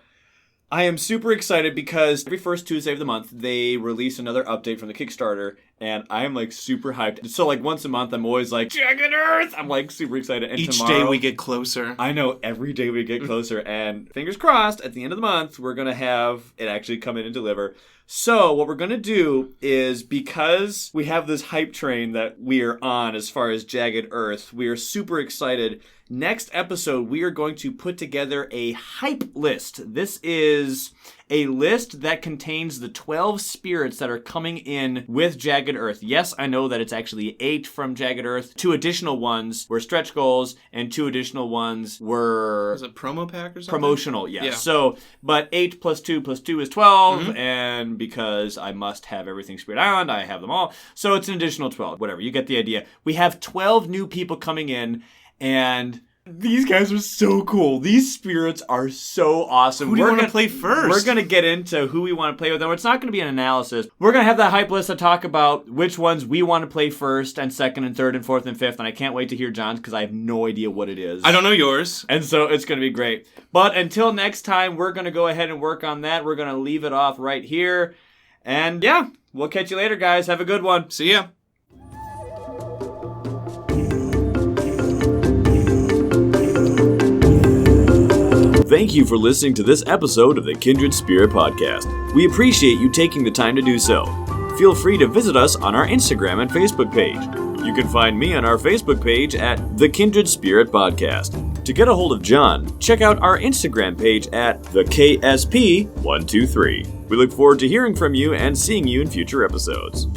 I am super excited because every first Tuesday of the month, they release another update from the Kickstarter, and I am, like, super hyped. So, like, once a month, I'm always like, Jagged Earth! I'm, like, super excited. And Each tomorrow, day we get closer. I know, every day we get closer, and fingers crossed, at the end of the month, we're going to have it actually come in and deliver. So, what we're going to do is, because we have this hype train that we are on as far as Jagged Earth, we are super excited. Next episode, we are going to put together a hype list. This is a list that contains the 12 spirits that are coming in with Jagged Earth. Yes, I know that it's actually 8 from Jagged Earth. 2 additional ones were stretch goals, and 2 additional ones were... Was it promo pack or something? Promotional, yes. Yeah. So, but 8 plus 2 plus 2 is 12, and because I must have everything Spirit Island, I have them all. So it's an additional 12. Whatever, you get the idea. We have 12 new people coming in, and these guys are so cool. These spirits are so awesome. Who do you want to play first? We're going to get into who we want to play with. Now, it's not going to be an analysis. We're going to have that hype list to talk about which ones we want to play first and second and third and fourth and fifth. And I can't wait to hear John's because I have no idea what it is. I don't know yours. And so it's going to be great. But until next time, we're going to go ahead and work on that. We're going to leave it off right here. And yeah, we'll catch you later, guys. Have a good one. See ya. Thank you for listening to this episode of the Kindred Spirit Podcast. We appreciate you taking the time to do so. Feel free to visit us on our Instagram and Facebook page. You can find me on our Facebook page at the Kindred Spirit Podcast. To get a hold of John, check out our Instagram page at the KSP123. We look forward to hearing from you and seeing you in future episodes.